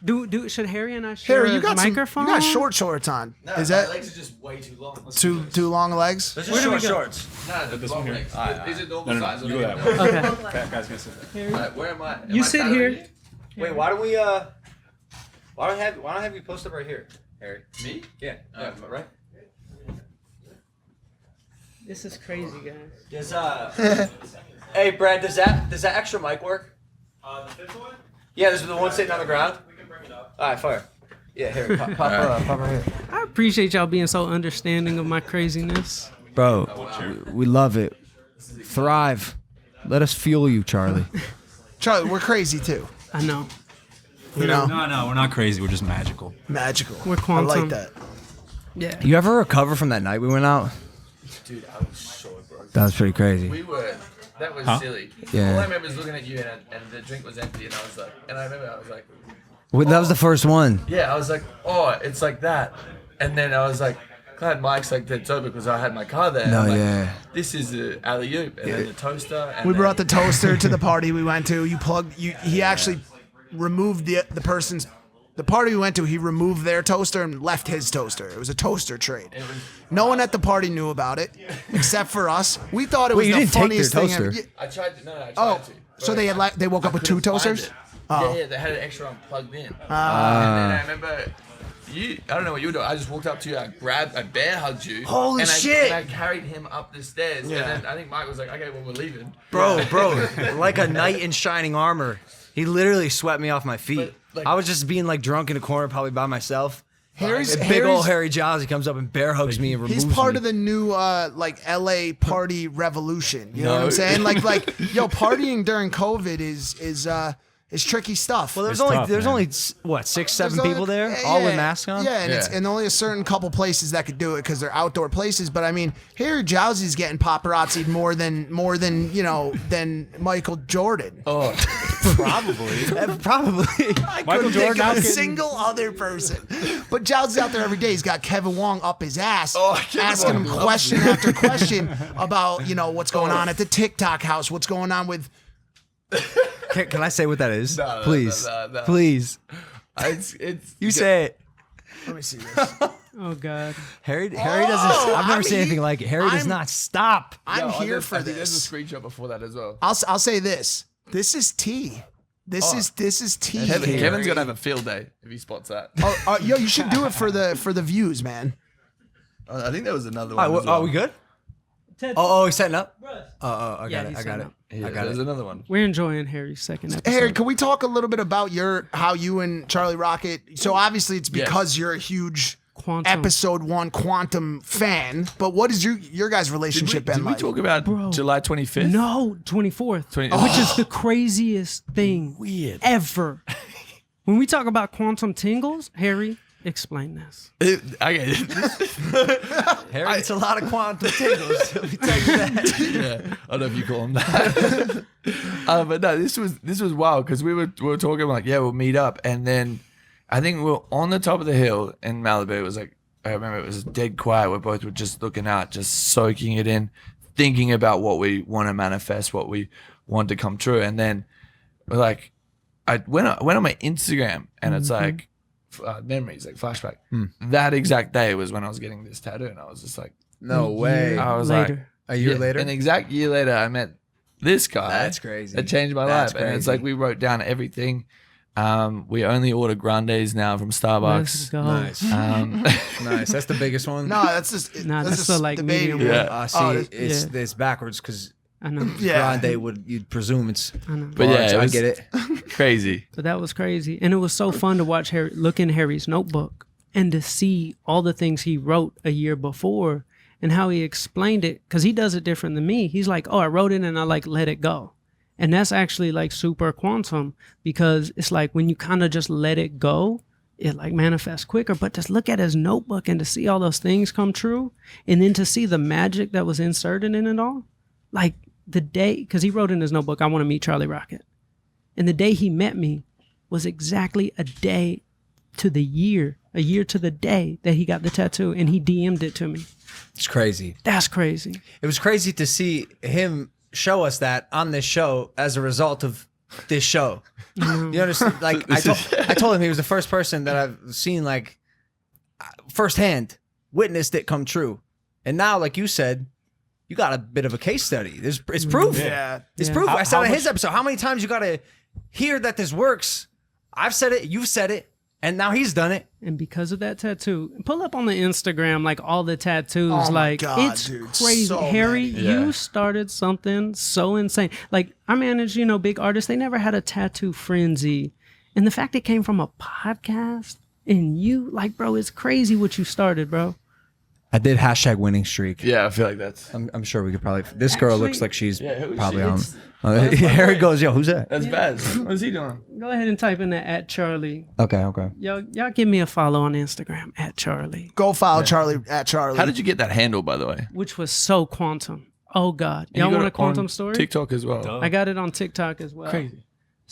Do should Harry and I share Harry, you a got microphone? you got shorts on. Is My that legs are just way too long. too long legs? Those Where do we go? shorts. No, the long legs. These are normal No, size. you go that way. Okay. That guy's gonna sit there. Alright, where am I? You sit here. Wait, why don't we why don't I have you post up right here, Harry? Me? Yeah. Right? This is crazy, guys. Does hey Brad, does that extra mic work? The fifth one? Yeah, this is the one sitting on the ground. We can bring it up. All right, fire. Yeah, here, pop right here. I appreciate y'all being so understanding of my craziness. Bro, we love it. Thrive. Let us fuel you, Charlie. Charlie, we're crazy too. I know. You know, No, we're not crazy. We're just magical. magical. We're I quantum. like that. Yeah. You ever recover from that night we went out? Dude, I was so broke. That was pretty crazy. That was Huh? silly. Yeah. All I remember is looking at you and the drink was empty and I was like, Well, that was the first one. yeah, I was like, oh, it's like that. And then I was like, glad Mike's like dead sober because I had my car there. No, I'm like, yeah. This is the alley oop and then the toaster. And We then- brought the toaster to the party we went to. He actually removed the person's. The party we went to, he removed their toaster and left his toaster. It was a toaster trade. No one at the party knew about it, except for us. We thought it was Wait, you the didn't take their funniest thing ever. toaster? I tried to. No, I tried Oh, to. so but they woke I up with two couldn't find toasters? it. Oh. Yeah, they had an extra one plugged in. And then I remember I don't know what you were doing. I just walked up to you, I bear hugged you. Holy and shit. I carried him up the stairs. Yeah. And then I think Mike was like, okay, well, we're leaving. Bro, like a knight in shining armor. He literally swept me off my feet. But, like- I was just being like drunk in a corner, probably by myself. Harry's A big old Harry Giles, he comes up and bear hugs me and removes He's part me. of the new like LA party revolution. You know what I'm saying? Like yo, partying during COVID is tricky stuff. Well, It's tough, there's man. only what 6, 7 There's only- people there, yeah, all with masks on. Yeah, and Yeah. and only a certain couple places that could do it because they're outdoor places. But I mean, Harry Jowsey's getting paparazzi'd more than you know than Michael Jordan. Oh, Probably. I couldn't think Jordan of out a getting- single other person. But Jowsey's out there every day. He's got Kevin Wong up his ass, Kevin asking Wong him loves question after question about what's going on at the TikTok house, what's going on with. Can I say what that is? No, Please. no. Please. it's You say it. Let me see this. Oh God. Harry doesn't. I've never I'm seen anything like it. Harry does I'm- not stop. I'm No, here for I think there's this. a screenshot before that as well. I'll say this. This is tea. This is tea. Kevin's gonna have a field day if he spots that. Yo, you should do it for the views, man. I think there was another All one. right, as well. are we good? Oh, he's setting up. Russ. I Yeah, got it. he's I got setting it. up. Yeah, I got there's it. another one. We're enjoying Harry's second episode. Harry, can we talk a little bit about how you and Charlie Rocket? So obviously it's because you're a huge Quantum. episode 1 Quantum fan, but what is your guys' relationship been Did we like? talk about July 25th? No, 24th, 20 which is the craziest thing Weird. ever. When we talk about quantum tingles, Harry, explain this. Okay. Harry gets a lot of quantum tingles. Let me tell you that. Yeah, I don't know if you call him that. But no, this was wild because we were talking like, yeah, we'll meet up, and then I think we were on the top of the hill in Malibu. It was like, I remember it was dead quiet. We both were just looking out, just soaking it in, thinking about what we want to manifest, what we want to come true, and then we're like, I went on my Instagram, and it's like memories, like flashback. That exact day was when I was getting this tattoo, and I was just like, No way. I was Later. A year yeah, later. an exact year later, I met this guy. That's crazy. That changed my That's life. And it's crazy. like we wrote down everything. We only order grandes now from Let's Starbucks. go. Nice. Um, Nice. That's the biggest one. No, that's just Nah, that's just the, like, baby medium one. Yeah. See, Oh, it's backwards because I know. yeah. grande you'd presume it's. I know. But yeah, large. it I was- get it. crazy. But that was crazy. And it was so fun to watch Harry look in Harry's notebook and to see all the things he wrote a year before and how he explained it. Because he does it different than me. He's like, oh, I wrote it and I like let it go. And that's actually like super quantum because it's like when you kind of just let it go, it like manifests quicker. But just look at his notebook and to see all those things come true and then to see the magic that was inserted in it all. Like the day, because he wrote in his notebook, I want to meet Charlie Rocket. And the day he met me was exactly a day to the year, a year to the day that he got the tattoo and he DM'd it to me. It's crazy. That's crazy. It was crazy to see him show us that on this show as a result of this show. You understand? Like I told him he was the first person that I've seen like firsthand witnessed it come true. And now, like you said, you got a bit of a case study. It's proof. Yeah. It's Yeah. proof. I said how on his episode, how many times you got to hear that this works? I've said it, you've said it, and now he's done it. And because of that tattoo, pull up on the Instagram like all the tattoos. Oh my like God, it's dude, crazy. so Harry, many. you started something so insane. Like I manage, big artists. They never had a tattoo frenzy, and the fact it came from a podcast and you, like, bro, it's crazy what you started, bro. I did hashtag winning streak. Yeah, I feel like that's I'm sure we could probably. This girl looks like she's Yeah, who is probably she? on. It's- Harry goes, yo, who's that? that's bad. What is he doing? Go ahead and type in that at Charlie. Okay. Y'all give me a follow on Instagram at Charlie, Go follow Charlie at Charlie. How did you get that handle, by the way? which was so quantum. Oh God, You y'all got want a it quantum on story? TikTok as well. I got it on TikTok as well. Crazy.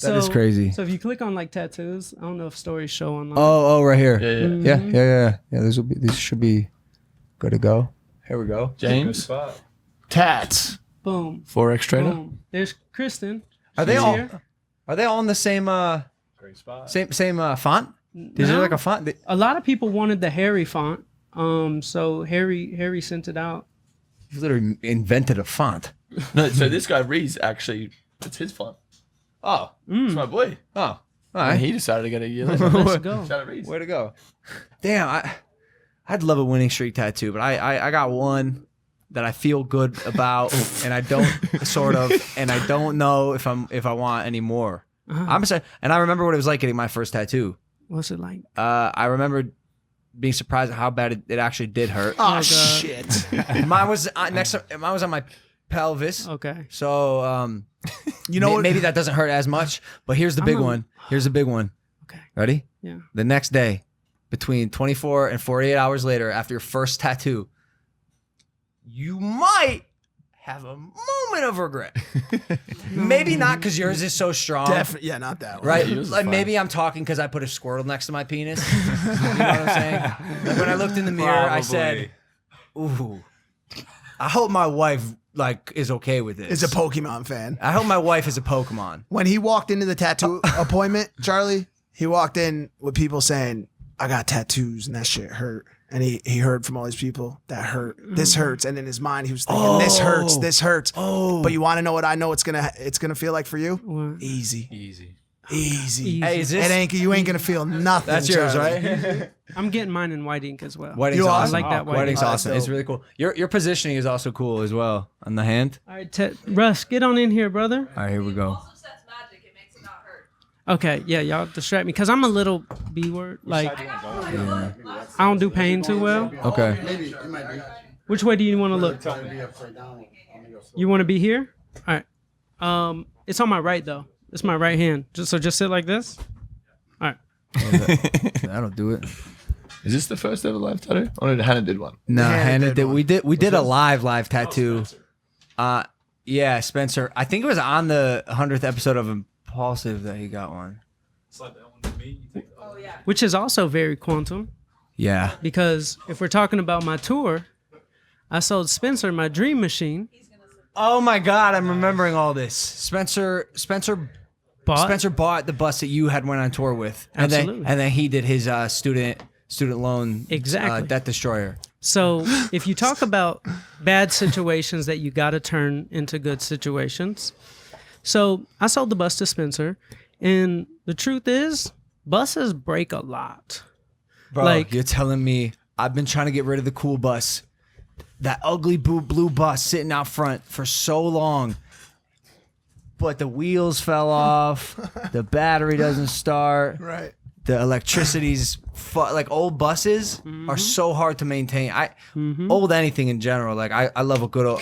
That is crazy. So if you click on like tattoos, I don't know if stories show online. Oh, right here. Yeah, yeah. Yeah. These should be good to go. Here we go. James, Tats? Boom. Forex trader. Boom. There's Kristen. Are they She's all? here. Are they all in the same Great spot. same font? Is there No. like a font? A lot of people wanted the Harry font. So Harry sent it out. You've literally invented a font. No, so this guy Reese actually, it's his font. Oh. It's my boy. Oh. All right. He decided to get a year later. Let's go. Shout out Reese. Way to go. Damn, I'd love a winning streak tattoo, but I got one that I feel good about, and I don't and I don't know if I want any more. I'm excited, and I remember what it was like getting my first tattoo. What's it like? I remember being surprised at how bad it actually did hurt. Oh, shit. Mine was mine was on my pelvis. Okay. So You know what? maybe that doesn't hurt as much, but here's the big one. Here's the big one. Okay. Ready? Yeah. The next day, between 24 and 48 hours later, after your first tattoo, you might have a moment of regret. Maybe not because yours is so strong. Yeah, not that one. Right? yours is Like fine. maybe I'm talking because I put a squirrel next to my penis. You know what I'm saying? Like when I looked in the mirror, I said, "Ooh, I hope my wife is okay with this." Is a Pokemon fan. I hope my wife is a Pokemon. When he walked into the tattoo appointment, Charlie, he walked in with people saying, I got tattoos and that shit hurt. And he heard from all these people that hurt. This hurts. And in his mind, he was thinking, this hurts. This hurts. Oh. But you want to know what I know it's gonna feel like for you? What? Easy. Easy. Easy. Hey, is this? You ain't gonna feel nothing. That's yours, Charlie. right? I'm getting mine in white ink as well. Whiting's You are? awesome. I like that white Whiting's ink. awesome. That's It's really cool. Your positioning is also cool as well on the hand. All right, Russ, get on in here, brother. All right, here we go. Also says magic. It makes it not hurt. Okay, yeah, y'all distract me because I'm a little B word. Like, I don't do pain too well. Okay. Which way do you want to look? You want to be here? All right. It's on my right though. It's my right hand. Just sit like this. All right. That'll do it. Is this the first ever live tattoo? Or did Hannah did one? No, Hannah Hannah did did. one. We did a live tattoo. Yeah, Spencer. I think it was on the 100th episode of Impulsive that he got one. Oh yeah. Which is also very quantum Yeah. because if we're talking about my tour, I sold Spencer my dream machine. Oh my God, I'm remembering all this. Spencer Bought. bought the bus that you had went on tour with, and Absolutely. then he did his student loan Exactly. debt destroyer. So if you talk about bad situations that you got to turn into good situations. So I sold the bus to Spencer, and the truth is, buses break a lot. Bro, Like- you're telling me I've been trying to get rid of the cool bus, that ugly blue bus sitting out front for so long, but the wheels fell off, the battery doesn't start, Right. the electricity's like old buses are so hard to maintain. Old anything in general. Like I love a good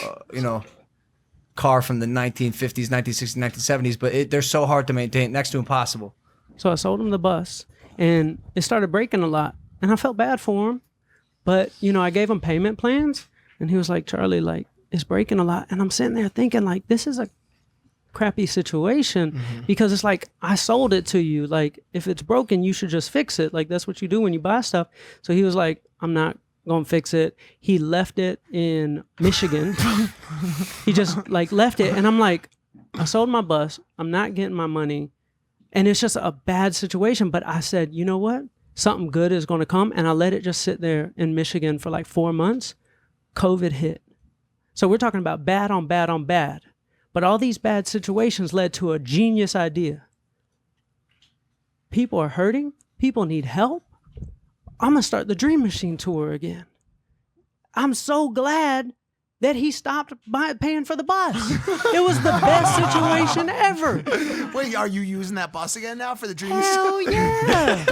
car from the 1950s, 1960s, 1970s, but they're so hard to maintain, next to impossible. So I sold him the bus, and it started breaking a lot, and I felt bad for him. But I gave him payment plans, and he was like, "Charlie, like it's breaking a lot," and I'm sitting there thinking, like, this is a crappy situation because it's like I sold it to you. Like if it's broken, you should just fix it. Like that's what you do when you buy stuff. So he was like, "I'm not gonna fix it." He left it in Michigan. He just left it, and I'm like, I sold my bus. I'm not getting my money. And it's just a bad situation. But I said, you know what? Something good is going to come. And I let it just sit there in Michigan for like 4 months. COVID hit. So we're talking about bad on bad on bad. But all these bad situations led to a genius idea. People are hurting. People need help. I'm going to start the Dream Machine tour again. I'm so glad that he stopped paying for the bus. It was the best situation ever. Wait, are you using that bus again now for the dream? Hell yeah.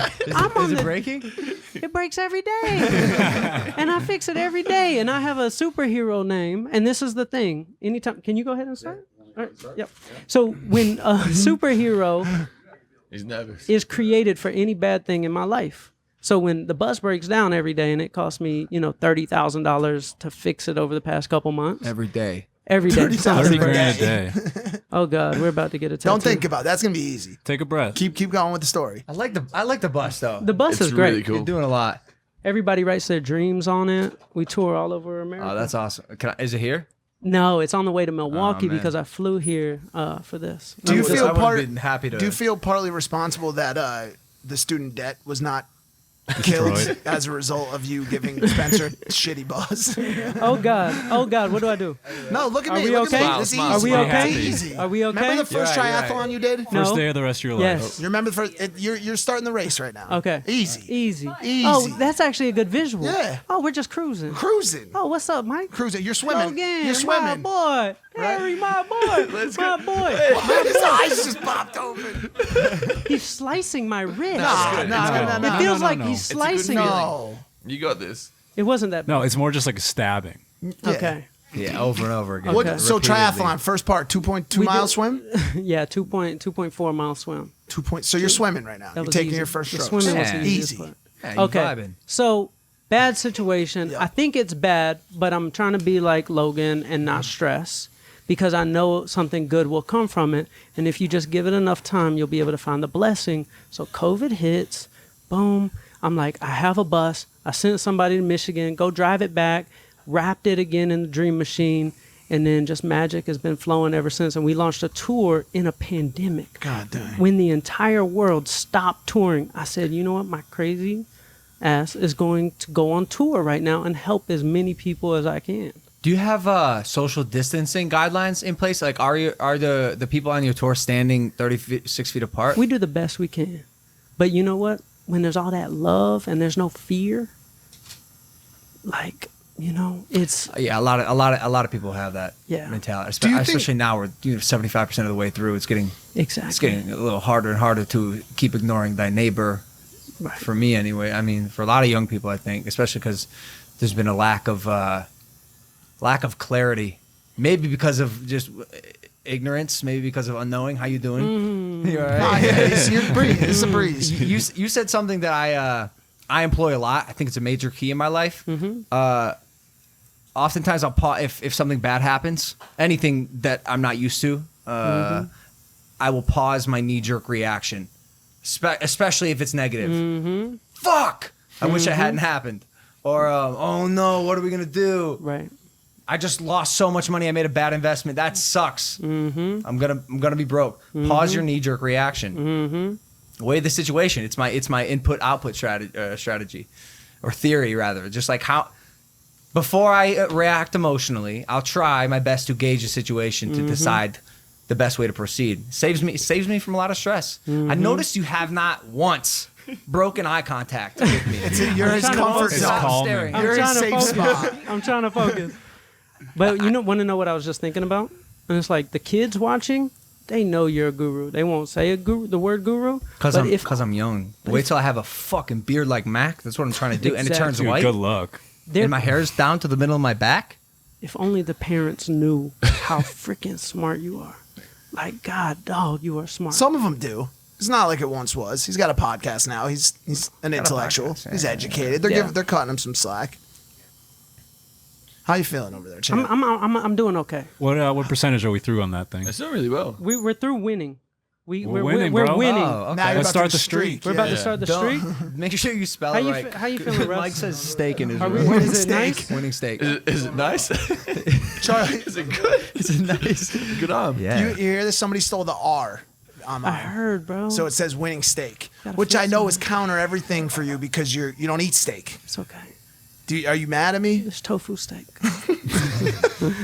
Is it breaking? It breaks every day. And I fix it every day. And I have a superhero name. And this is the thing. Anytime, can you go ahead and start? All right. Yep. So when a superhero He's nervous. is created for any bad thing in my life. So when the bus breaks down every day and it costs me, $30,000 to fix it over the past couple months. Every day. Every day. 30,000 $30,000 per a day. Oh God, we're about to get a tattoo. Don't think about it. That's gonna be easy. Take a breath. Keep going with the story. I like the bus though. The bus It's is great. really cool. You're doing a lot. Everybody writes their dreams on it. We tour all over America. Oh, that's awesome. Is it here? No, it's on the way to Milwaukee man. because I flew here for this. Do you I feel would've been happy to? Do you feel partly responsible that the student debt was not killed Destroyed. as a result of you giving Spencer shitty buzz. Oh God, what do I do? No, look at Are me. we Look okay? at me. This is Smile, easy. smile. Are we It's okay? easy. Are we okay? Remember the first You're right, triathlon you did? No. First day of the rest of your life. Yes. You remember the first? You're starting the race right now. Okay. Easy. Easy. Easy. Oh, that's actually a good visual. Yeah. Oh, we're just cruising. Cruising. Oh, what's up, Mike? Cruising. You're swimming. Logan, You're swimming. my boy. Harry, my boy. My boy. His eyes just popped open. He's slicing my wrist. No. It feels no, like no. he's It's a good slicing feeling. it. No. You got this. It wasn't that bad. No, it's more just like a stabbing. Okay. Yeah, over and over again. What? So Repeatedly. triathlon, first part, 2.2 We mile did- swim. Yeah, 2.4 mile swim. 2 point. So you're swimming right now. That You're was taking easy. your first The strokes. swimming was Yeah. the easiest Easy. part. Yeah, you Okay. vibing. So bad situation. Yeah. I think it's bad, but I'm trying to be like Logan and not stress because I know something good will come from it. And if you just give it enough time, you'll be able to find the blessing. So COVID hits, boom. I'm like, I have a bus. I sent somebody to Michigan, go drive it back, wrapped it again in the Dream Machine. And then just magic has been flowing ever since. And we launched a tour in a pandemic. God dang. When the entire world stopped touring, I said, you know what? My crazy ass is going to go on tour right now and help as many people as I can. Do you have social distancing guidelines in place? Like, are the people on your tour standing 36 feet apart? We do the best we can. But you know what? When there's all that love and there's no fear, like, you know, it's Yeah, a lot of people have that Yeah. mentality. Do you think- Especially now, we're 75% of the way through. It's getting exactly. a little harder and harder to keep ignoring thy neighbor. Right. For me, anyway. I mean, for a lot of young people, I think, especially because there's been a lack of clarity. Maybe because of just ignorance. Maybe because of unknowing. How you doing? You all right? Ah, yeah, you're breeze. It's a breeze. You said something that I employ a lot. I think it's a major key in my life. Oftentimes I'll pause if something bad happens, anything that I'm not used to. I will pause my knee-jerk reaction, especially if it's negative. Fuck! I wish it hadn't happened. Or oh no, what are we gonna do? Right. I just lost so much money. I made a bad investment. That sucks. I'm gonna be broke. Pause your knee-jerk reaction. Weigh the situation. It's my input-output strategy, or theory rather. Just like how before I react emotionally, I'll try my best to gauge the situation to decide the best way to proceed. Saves me from a lot of stress. I noticed you have not once broken eye contact with me. You're his trying to comfort focus. zone. calming. Staring. I'm You're trying in to safe focus. spot. I'm trying to focus. But want to know what I was just thinking about? And it's like the kids watching, they know you're a guru. They won't say the word guru. Because but I'm young. Wait till I have a fucking beard like Mac. That's what I'm trying to do. And it turns Exactly. Dude, white. good luck. they're- And my hair's down to the middle of my back. if only the parents knew how freaking smart you are. Like, God, dog, you are smart. Some of them do. It's not like it once was. He's got a podcast now. He's an intellectual. podcast, yeah, He's yeah, educated. yeah. They're cutting him some slack. How you feeling over there, Chad? I'm doing okay. What percentage are we through on that thing? It's doing really well. We're through winning. We're winning, We're bro. winning. Oh, okay. Now you're Let's about to start the streak. We're about to Yeah. start the streak. Make sure you spell How it you right. how you feeling, Russ? Mike says steak in his Are we, room. is it nice? Winning steak. Is it nice? Charlie, Is it good? It's a nice. Good arm. Yeah. you hear this? Somebody stole the R on I mine. heard, bro. So it says winning steak, Gotta which fix I know it. is counter everything for you because you don't eat steak. It's okay. Are you mad at me? It's tofu steak.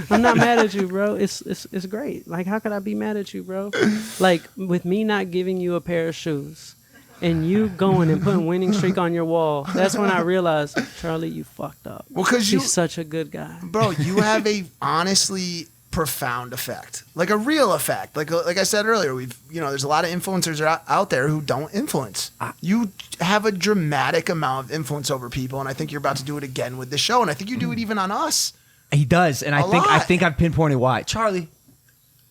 I'm not mad at you, bro. It's great. Like, how could I be mad at you, bro? Like, with me not giving you a pair of shoes and you going and putting winning streak on your wall, that's when I realized, Charlie, you fucked up. Well, because you, He's such a good guy. bro, you have a honestly profound effect, like a real effect. Like I said earlier, there's a lot of influencers out there who don't influence. You have a dramatic amount of influence over people, and I think you're about to do it again with the show, and I think you do it even on us. He does, and I A think lot. I've pinpointed why. Charlie,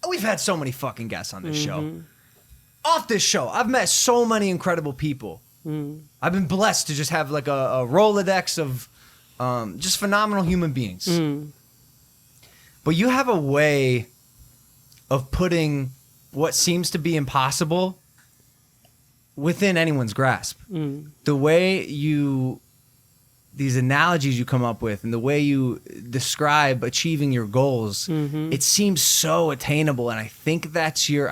we've had so many fucking guests on this show. Off this show, I've met so many incredible people. I've been blessed to just have like a Rolodex of just phenomenal human beings. But you have a way of putting what seems to be impossible within anyone's grasp. The way you these analogies you come up with and the way you describe achieving your goals, it seems so attainable. And I think that's your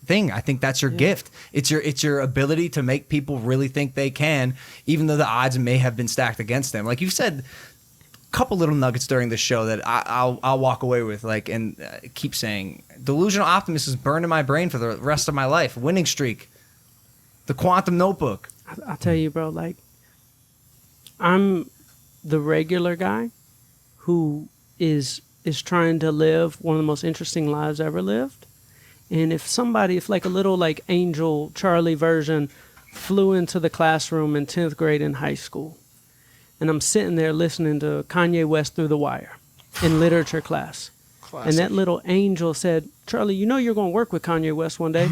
thing. I think that's your gift. It's your ability to make people really think they can, even though the odds may have been stacked against them. Like you've said, a couple little nuggets during the show that I'll walk away with, like, and keep saying. Delusional optimism is burned in my brain for the rest of my life. Winning streak. The quantum notebook. I'll tell you, bro, like, I'm the regular guy who is trying to live one of the most interesting lives ever lived. And if like a little like Angel Charlie version flew into the classroom in 10th grade in high school, and I'm sitting there listening to Kanye West Through the Wire in literature class. Classic. And that little angel said, Charlie, you know you're going to work with Kanye West one day.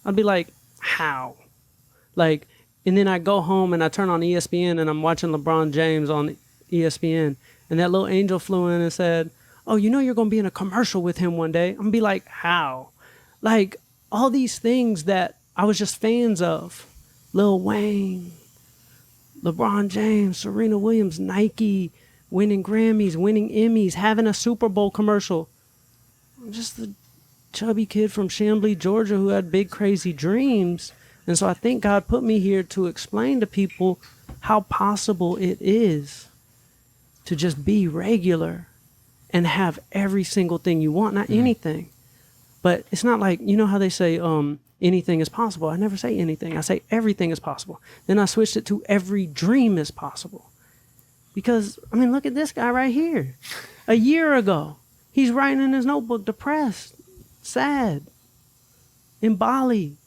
I'd be like, how? Like, and then I go home and I turn on ESPN and I'm watching LeBron James on ESPN. And that little angel flew in and said, oh, you know you're going to be in a commercial with him one day. I'm going to be like, how? Like, all these things that I was just fans of. Lil Wayne, LeBron James, Serena Williams, Nike, winning Grammys, winning Emmys, having a Super Bowl commercial. I'm just the chubby kid from Chamblee, Georgia who had big, crazy dreams. And so I think God put me here to explain to people how possible it is to just be regular and have every single thing you want, not anything. But it's not like, you know how they say anything is possible. I never say anything. I say everything is possible. Then I switched it to every dream is possible. Because, I mean, look at this guy right here. A year ago, he's writing in his notebook, depressed, sad, in Bali.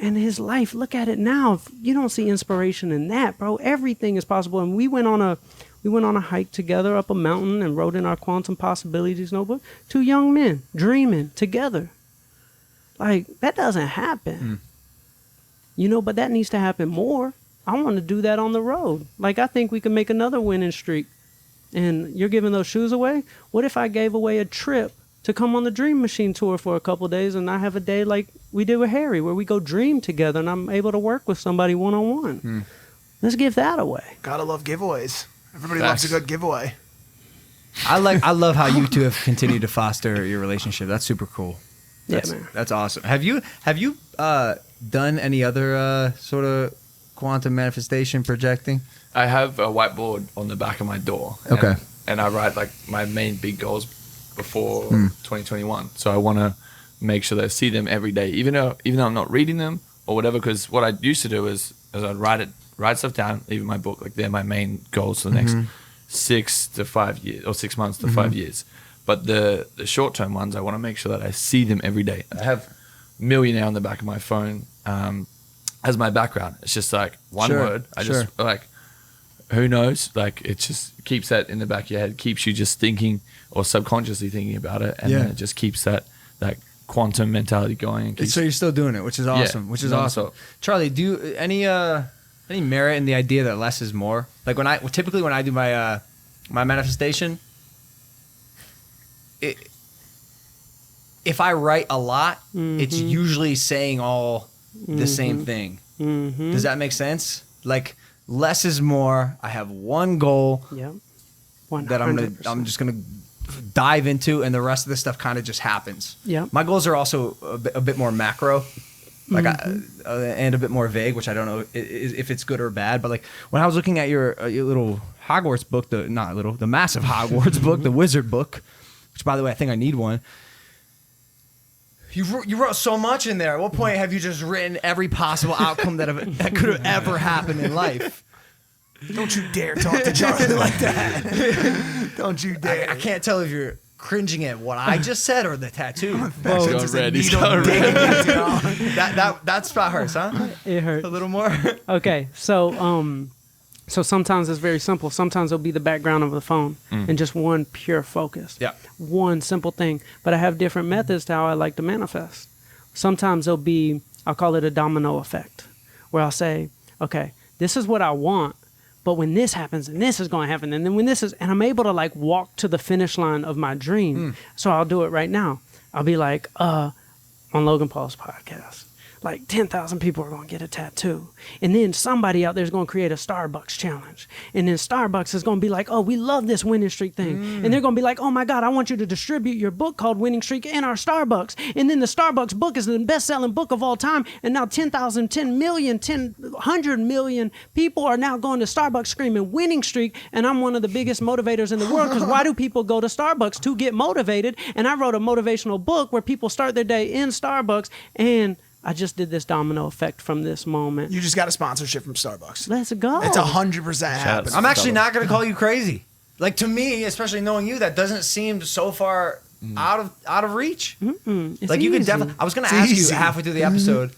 And his life, look at it now. If you don't see inspiration in that, bro, everything is possible. And we went on a hike together up a mountain and wrote in our Quantum Possibilities notebook. 2 young men dreaming together. Like, that doesn't happen. You know, but that needs to happen more. I want to do that on the road. Like, I think we can make another winning streak. And you're giving those shoes away? What if I gave away a trip to come on the Dream Machine tour for a couple of days, and I have a day like we did with Harry, where we go dream together, and I'm able to work with somebody one-on-one. Let's give that away. Gotta love giveaways. Everybody loves a good giveaway. I love how you two have continued to foster your relationship. That's super cool. That's, man. That's awesome. Have you done any other sort of quantum manifestation projecting? I have a whiteboard on the back of my door. Okay. And I write like my main big goals before 2021. So I want to make sure that I see them every day, even though I'm not reading them or whatever. Because what I used to do is I'd write stuff down, leave in my book. Like they're my main goals for the next 6 to 5 years or 6 months to 5 years. But the short term ones, I want to make sure that I see them every day. I have millionaire on the back of my phone as my background. It's just like one word. I just like, who knows? Like it just keeps that in the back of your head, keeps you just thinking or subconsciously thinking about it, and then it just keeps that quantum mentality going. And so you're still doing it, which is awesome. Yeah, which is awesome. also, Charlie, do you, any merit in the idea that less is more? Like when I do my my manifestation, if I write a lot, it's usually saying all the same thing. Does that make sense? Like less is more. I have one goal that I'm just gonna dive into, and the rest of the stuff kind of just happens. Yeah. My goals are also a bit more macro, like and a bit more vague, which I don't know if it's good or bad. But like when I was looking at your little Hogwarts book, the massive Hogwarts book, the Wizard book, which by the way I think I need one. You wrote so much in there. At what point have you just written every possible outcome that could have ever happened in life? Don't you dare talk to Charlie like that. Don't you dare. I can't tell if you're cringing at what I just said or the tattattoo. He's going red. That spot hurts, huh? It hurts. A little more? Okay, so sometimes it's very simple. Sometimes it'll be the background of the phone and just one pure focus. Yeah. One simple thing. But I have different methods to how I like to manifest. Sometimes it'll be, I'll call it a domino effect, where I'll say, okay, this is what I want, but when this happens, and this is going to happen, and then when this is, and I'm able to like walk to the finish line of my dream. So I'll do it right now. I'll be like, on Logan Paul's podcast, like 10,000 people are going to get a tattoo. And then somebody out there is going to create a Starbucks challenge. And then Starbucks is going to be like, oh, we love this winning streak thing. And they're going to be like, oh my God, I want you to distribute your book called Winning Streak in our Starbucks. And then the Starbucks book is the best-selling book of all time. And now 10,000, 10 million, 100 million people are now going to Starbucks screaming winning streak. And I'm one of the biggest motivators in the world, because why do people go to Starbucks? To get motivated. And I wrote a motivational book where people start their day in Starbucks, and I just did this domino effect from this moment. You just got a sponsorship from Starbucks. Let's go. It's 100% happening. I'm actually not going to call you crazy. Like, to me, especially knowing you, that doesn't seem so far out of reach. It's Like, you could easy. definitely. I was going to ask easy. you halfway through the episode.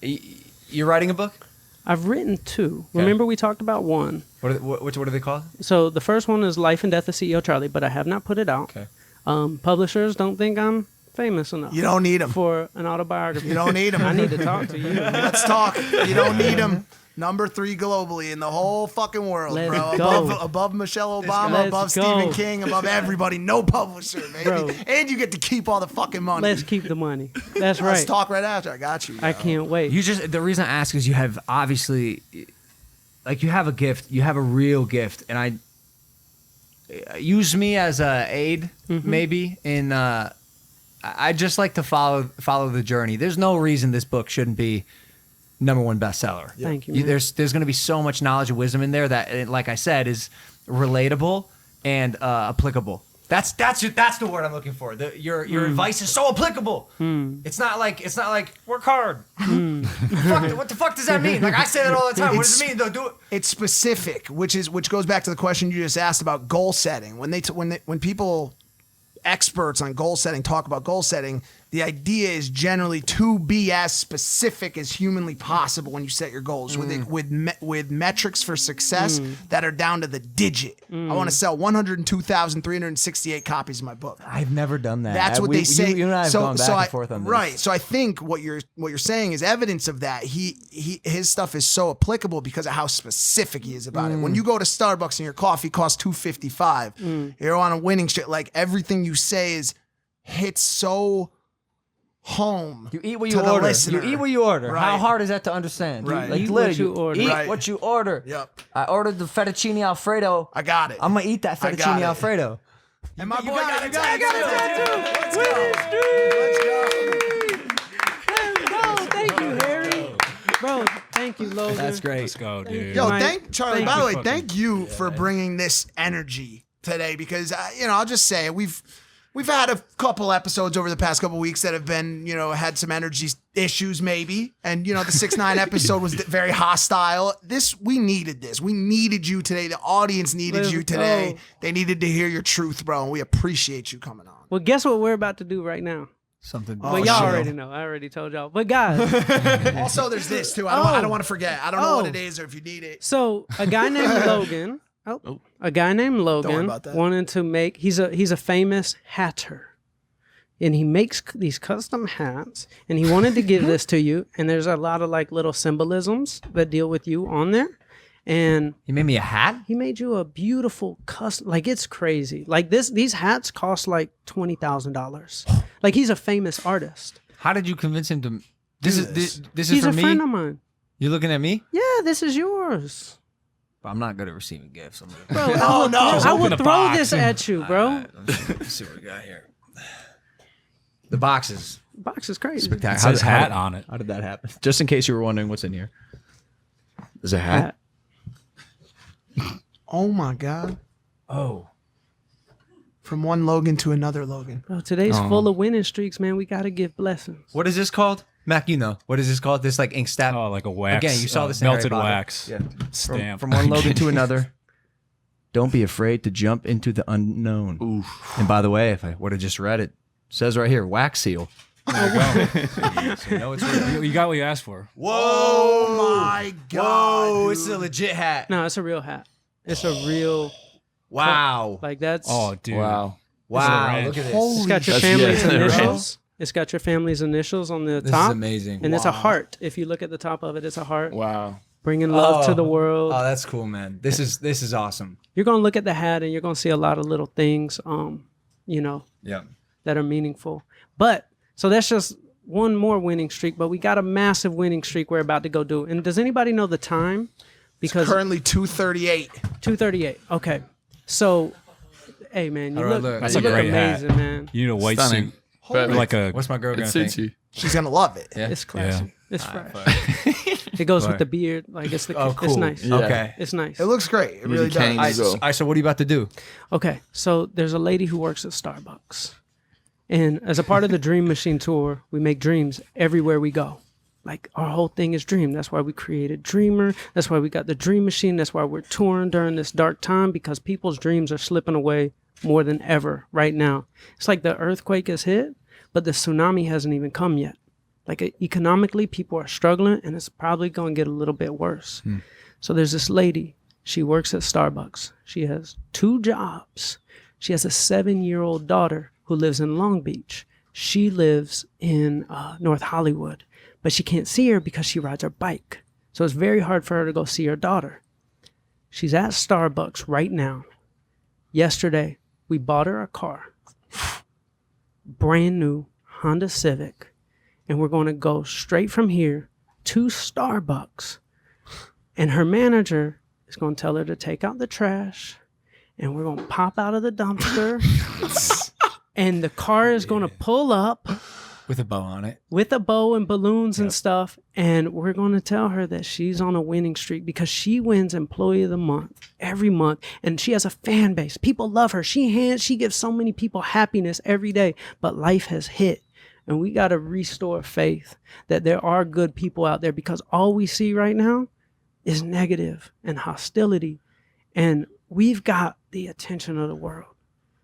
You're writing a book? I've written 2. Remember we talked about 1. What are they called? So the first one is Life and Death of CEO Charlie, but I have not put it out. Okay. Publishers don't think I'm famous enough. You don't need them. For an autobiography. You don't need them. I need to talk to you. Let's talk. You don't need them. Number 3 globally in the whole fucking world, Let's bro. go. Above Michelle Obama, Let's above go. Stephen King, above everybody. No publisher, baby. Bro. And you get to keep all the fucking money. Let's keep the money. That's right. Let's talk right after. I got you. I yo. can't wait. The reason I ask is you have obviously, like, you have a gift. You have a real gift, and I use me as a aid maybe in. I just like to follow the journey. There's no reason this book shouldn't be #1 bestseller. Thank you, man. There's going to be so much knowledge and wisdom in there that, like I said, is relatable and applicable. That's the word I'm looking for. Your advice is so applicable. It's not like work hard. What the fuck does that mean? Like, I say that all the time. What does it mean though? Do it. It's specific, which goes back to the question you just asked about goal setting. When people, experts on goal setting, talk about goal setting, the idea is generally to be as specific as humanly possible when you set your goals with metrics for success that are down to the digit. I want to sell 102,368 copies of my book. I've never done that. That's what they say. You and I have gone back and forth on this. Right. So I think what you're saying is evidence of that. His stuff is so applicable because of how specific he is about it. When you go to Starbucks and your coffee costs $2.55, you're on a winning streak. Like, everything you say hits so home. You eat what to you the order. listener. You eat what you order. Right. How hard is that to understand? Right. Like, Eat what literally, you order. eat Right. what you order. Yep. I ordered the fettuccine Alfredo. I got it. I'm gonna eat that I got fettuccine it. Alfredo. And my boy got got it. a tattoo. Let's go. Thank you, Harry. Bro, thank you, Logan. That's great. Let's go, dude. Yo, Mike, thank Charlie. thank By the you way, fucking- thank you for bringing this energy today, because I'll just say it, we've had a couple episodes over the past couple weeks that have been, had some energy issues maybe, and the 6ix9ine episode was very hostile. We needed this. We needed you today. The audience needed Let's you today. go. They needed to hear your truth, bro, and we appreciate you coming on. Well, guess what we're about to do right now? Something. Oh, Well, y'all shit. already know. I already told y'all. But guys, Also, there's this too. I don't want to forget. I don't know what it is or if you need it. so a guy named Logan. A guy named Logan about that. wanted to make. He's a famous hatter, and he makes these custom hats. And he wanted to give this to you. And there's a lot of like little symbolisms that deal with you on there. And You made me a hat? he made you a beautiful custom. Like, it's crazy. Like these hats cost like $20,000. Like, he's a famous artist. How did you convince him to? This is He's for a me. friend of mine. You looking at me? Yeah, this is yours. I'm not good at receiving gifts. I'm gonna Bro, Oh, no. I will open the throw box. this at you, bro. Let's see what we got here. The boxes. Box is crazy. It says hat on it. How did that happen? Just in case you were wondering what's in here. There's a hat. Hat. Oh my God. Oh. From one Logan to another Logan. Bro, today's full of winning streaks, man. We got to give blessings. What is this called? Mac, you know. What is this called? This like ink stamp? Oh, like a wax. Again, you saw this in Harry melted Potter. wax. Yeah. Stamp. From one Logan to another. Don't be afraid to jump into the unknown. Oof. And by the way, if I would have just read it, says right here, wax seal. So you know it's real. You got what you asked for. Oh my God. Whoa, dude. it's a legit hat. No, it's a real hat. It's a real, Wow. like that's. Oh, dude. Wow. Wow. ranch. Look at this. Holy It's got your That's- family's yeah, right. initials. It's got your family's initials on the This top. is amazing. And it's a heart. If you look at the top of it, it's a heart. Wow. Bringing love to the world. Oh, that's cool, man. This is awesome. You're gonna look at the hat and you're gonna see a lot of little things, Yeah. that are meaningful. But so that's just one more winning streak, but we got a massive winning streak we're about to go do. And does anybody know the time? Because Currently 2:38. 2:38. Okay. So, hey man, you All right, look, look. you That's a look great hat. amazing, man. You need a white Stunning. suit. Perfect. Like a What's my girl It gonna suits think? you. She's gonna love it. Yeah. It's classy. Yeah. It's fresh. It goes with the beard. Like it's the. Oh, It's cool. nice. Yeah. Okay. It's nice. It looks great. It really Use a cane. does. All right, so what are you about to do? Okay, so there's a lady who works at Starbucks. And as a part of the Dream Machine Tour, we make dreams everywhere we go. Like our whole thing is dream. That's why we created Dreamer. That's why we got the Dream Machine. That's why we're touring during this dark time, because people's dreams are slipping away more than ever right now. It's like the earthquake has hit, but the tsunami hasn't even come yet. Like economically, people are struggling, and it's probably going to get a little bit worse. So there's this lady. She works at Starbucks. She has 2 jobs. She has a 7-year-old daughter who lives in Long Beach. She lives in North Hollywood, but she can't see her because she rides her bike. So it's very hard for her to go see her daughter. She's at Starbucks right now. Yesterday, we bought her a car. Brand new Honda Civic. And we're going to go straight from here to Starbucks. And her manager is going to tell her to take out the trash. And we're going to pop out of the dumpster. And the car is going to pull up With a bow on it. with a bow and balloons and stuff. And we're going to tell her that she's on a winning streak because she wins Employee of the Month every month. And she has a fan base. People love her. She gives so many people happiness every day. But life has hit. And we got to restore faith that there are good people out there, because all we see right now is negative and hostility. And we've got the attention of the world.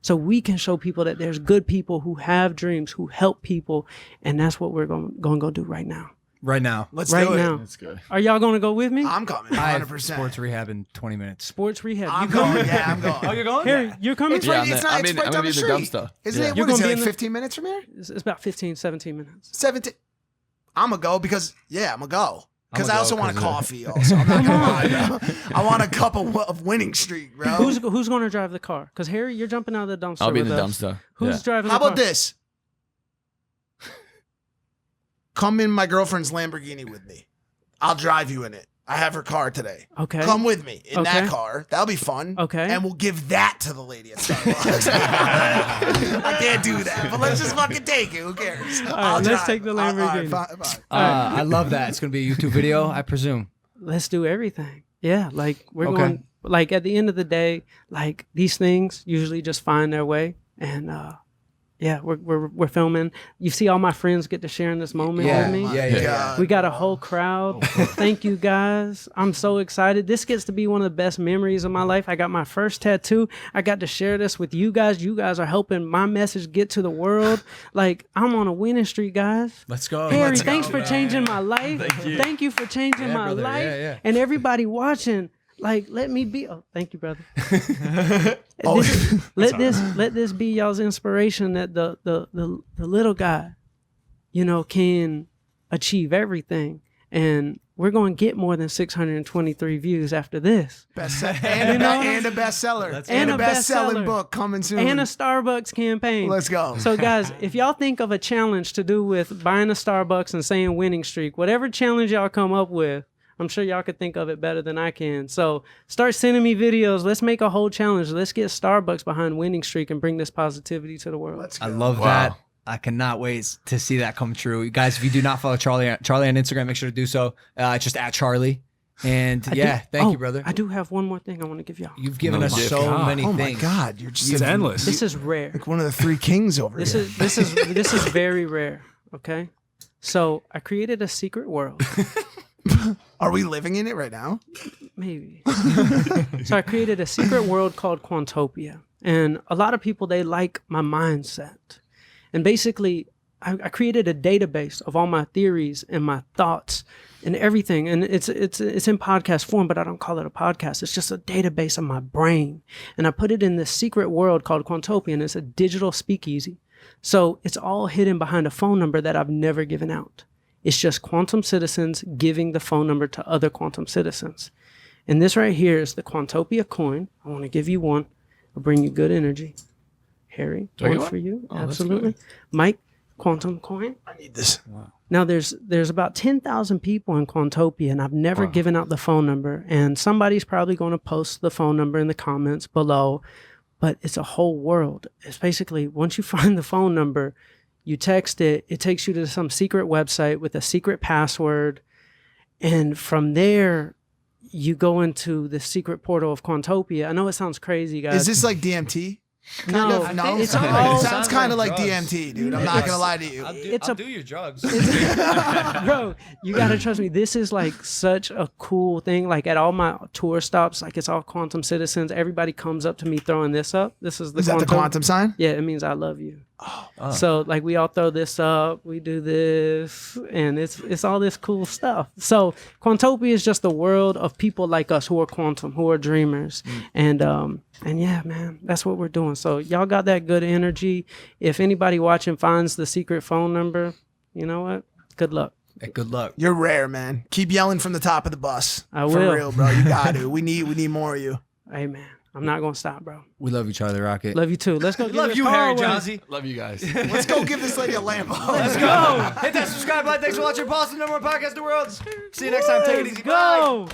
So we can show people that there's good people who have dreams, who help people. And that's what we're going to go do right now. Right now. Let's Right do it. now. Let's go. Are y'all going to go with me? I'm coming. I have 100%. sports rehab in 20 minutes. Sports rehab. I'm You coming? going. Yeah, I'm going. you're going? Harry, you're coming? It's Yeah, right, I'm it's there. not, I it's mean, right I'm down gonna the be the street. dumpster. Isn't Yeah. it? You're What is gonna it, be like in the- 15 minutes from here? It's about 15, 17 minutes. 17. I'm going to go because, I'm going to go. Because I'ma I go also want a 'cause coffee also. I'm not going to lie, bro. I want a cup of winning streak, bro. Who's going to drive the car? Because Harry, you're jumping out of the dumpster. I'll be in with the us. dumpster. Who's Yeah. driving How the car? about this? Come in my girlfriend's Lamborghini with me. I'll drive you in it. I have her car today. Okay. Come with me in Okay. that car. That'll be fun. Okay. And we'll give that to the lady at Starbucks. I can't do that, but let's just fucking take it. Who cares? right, let's take the Lamborghini. Fine. I love that. It's going to be a YouTube video, I presume. Let's do everything. Yeah, like we're Okay. going. Like at the end of the day, like these things usually just find their way, and yeah, we're filming. You see all my friends get to share in this moment with me. God. We got a whole crowd. Thank you guys. I'm so excited. This gets to be one of the best memories of my life. I got my first tattoo. I got to share this with you guys. You guys are helping my message get to the world. Like I'm on a winning streak, guys. Let's go. Harry, Let's thanks go, for man. changing my life. Thank you for changing Yeah, my brother. life. Yeah, yeah. And everybody watching, like, let me be. Oh, thank you, brother. Let this be y'all's inspiration that the little guy, can achieve everything. And we're going to get more than 623 views after this. And a bestseller. And a best-selling bestseller. book coming soon. And a Starbucks campaign. Let's go. So guys, if y'all think of a challenge to do with buying a Starbucks and saying winning streak, whatever challenge y'all come up with, I'm sure y'all could think of it better than I can. So start sending me videos. Let's make a whole challenge. Let's get Starbucks behind winning streak and bring this positivity to the world. Let's go. I love Wow. that. I cannot wait to see that come true. You guys, if you do not follow Charlie on Instagram, make sure to do so. Just at Charlie. And thank you, brother. I do have one more thing I want to give y'all. You've given No us gift. so many Oh my things. God, you're just It's endless. This is rare. like one of the three kings over This here. is very rare. Okay. So I created a secret world. Are we living in it right now? Maybe. So I created a secret world called Quantopia. And a lot of people, they like my mindset. And basically, I created a database of all my theories and my thoughts and everything. And it's in podcast form, but I don't call it a podcast. It's just a database of my brain. And I put it in this secret world called Quantopia, and it's a digital speakeasy. So it's all hidden behind a phone number that I've never given out. It's just quantum citizens giving the phone number to other quantum citizens. And this right here is the Quantopia coin. I want to give you one. I'll bring you good energy. Harry, Do I get one one? for you. Oh, that's Absolutely. Mike, quantum coin. I need this. Now there's about 10,000 people in Quantopia, and I've never given out the phone number. And somebody's probably going to post the phone number in the comments below. But it's a whole world. It's basically once you find the phone number, you text it. It takes you to some secret website with a secret password, and from there, you go into the secret portal of Quantopia. I know it sounds crazy, guys. Is this like DMT? No, No, it's it all, sounds kind of like DMT, dude. I'm not gonna lie to you. I'll do your drugs. bro, you gotta trust me. This is like such a cool thing. Like at all my tour stops, like it's all quantum citizens. Everybody comes up to me throwing this up. This is the Is that the quantum sign? Yeah, it means I love you. So like we all throw this up, we do this, and it's all this cool stuff. So Quantopia is just the world of people like us who are quantum, who are dreamers, and yeah, man, that's what we're doing. So y'all got that good energy. If anybody watching finds the secret phone number, you know what? Good luck. Hey, good luck. You're rare, man. Keep yelling from the top of the bus. I For will. real, bro. You got to. We need more of you. Hey, man, I'm not gonna stop, bro. We love you, Charlie Rocket. Love you too. Let's go. Give Love this you, call Harry away. Jazzy. Love you guys. Let's go give this lady a Lambo. Let's go. Hit that subscribe button. Thanks for watching Impulsive, #1 podcast in the world. See you next time. Take it easy. Go.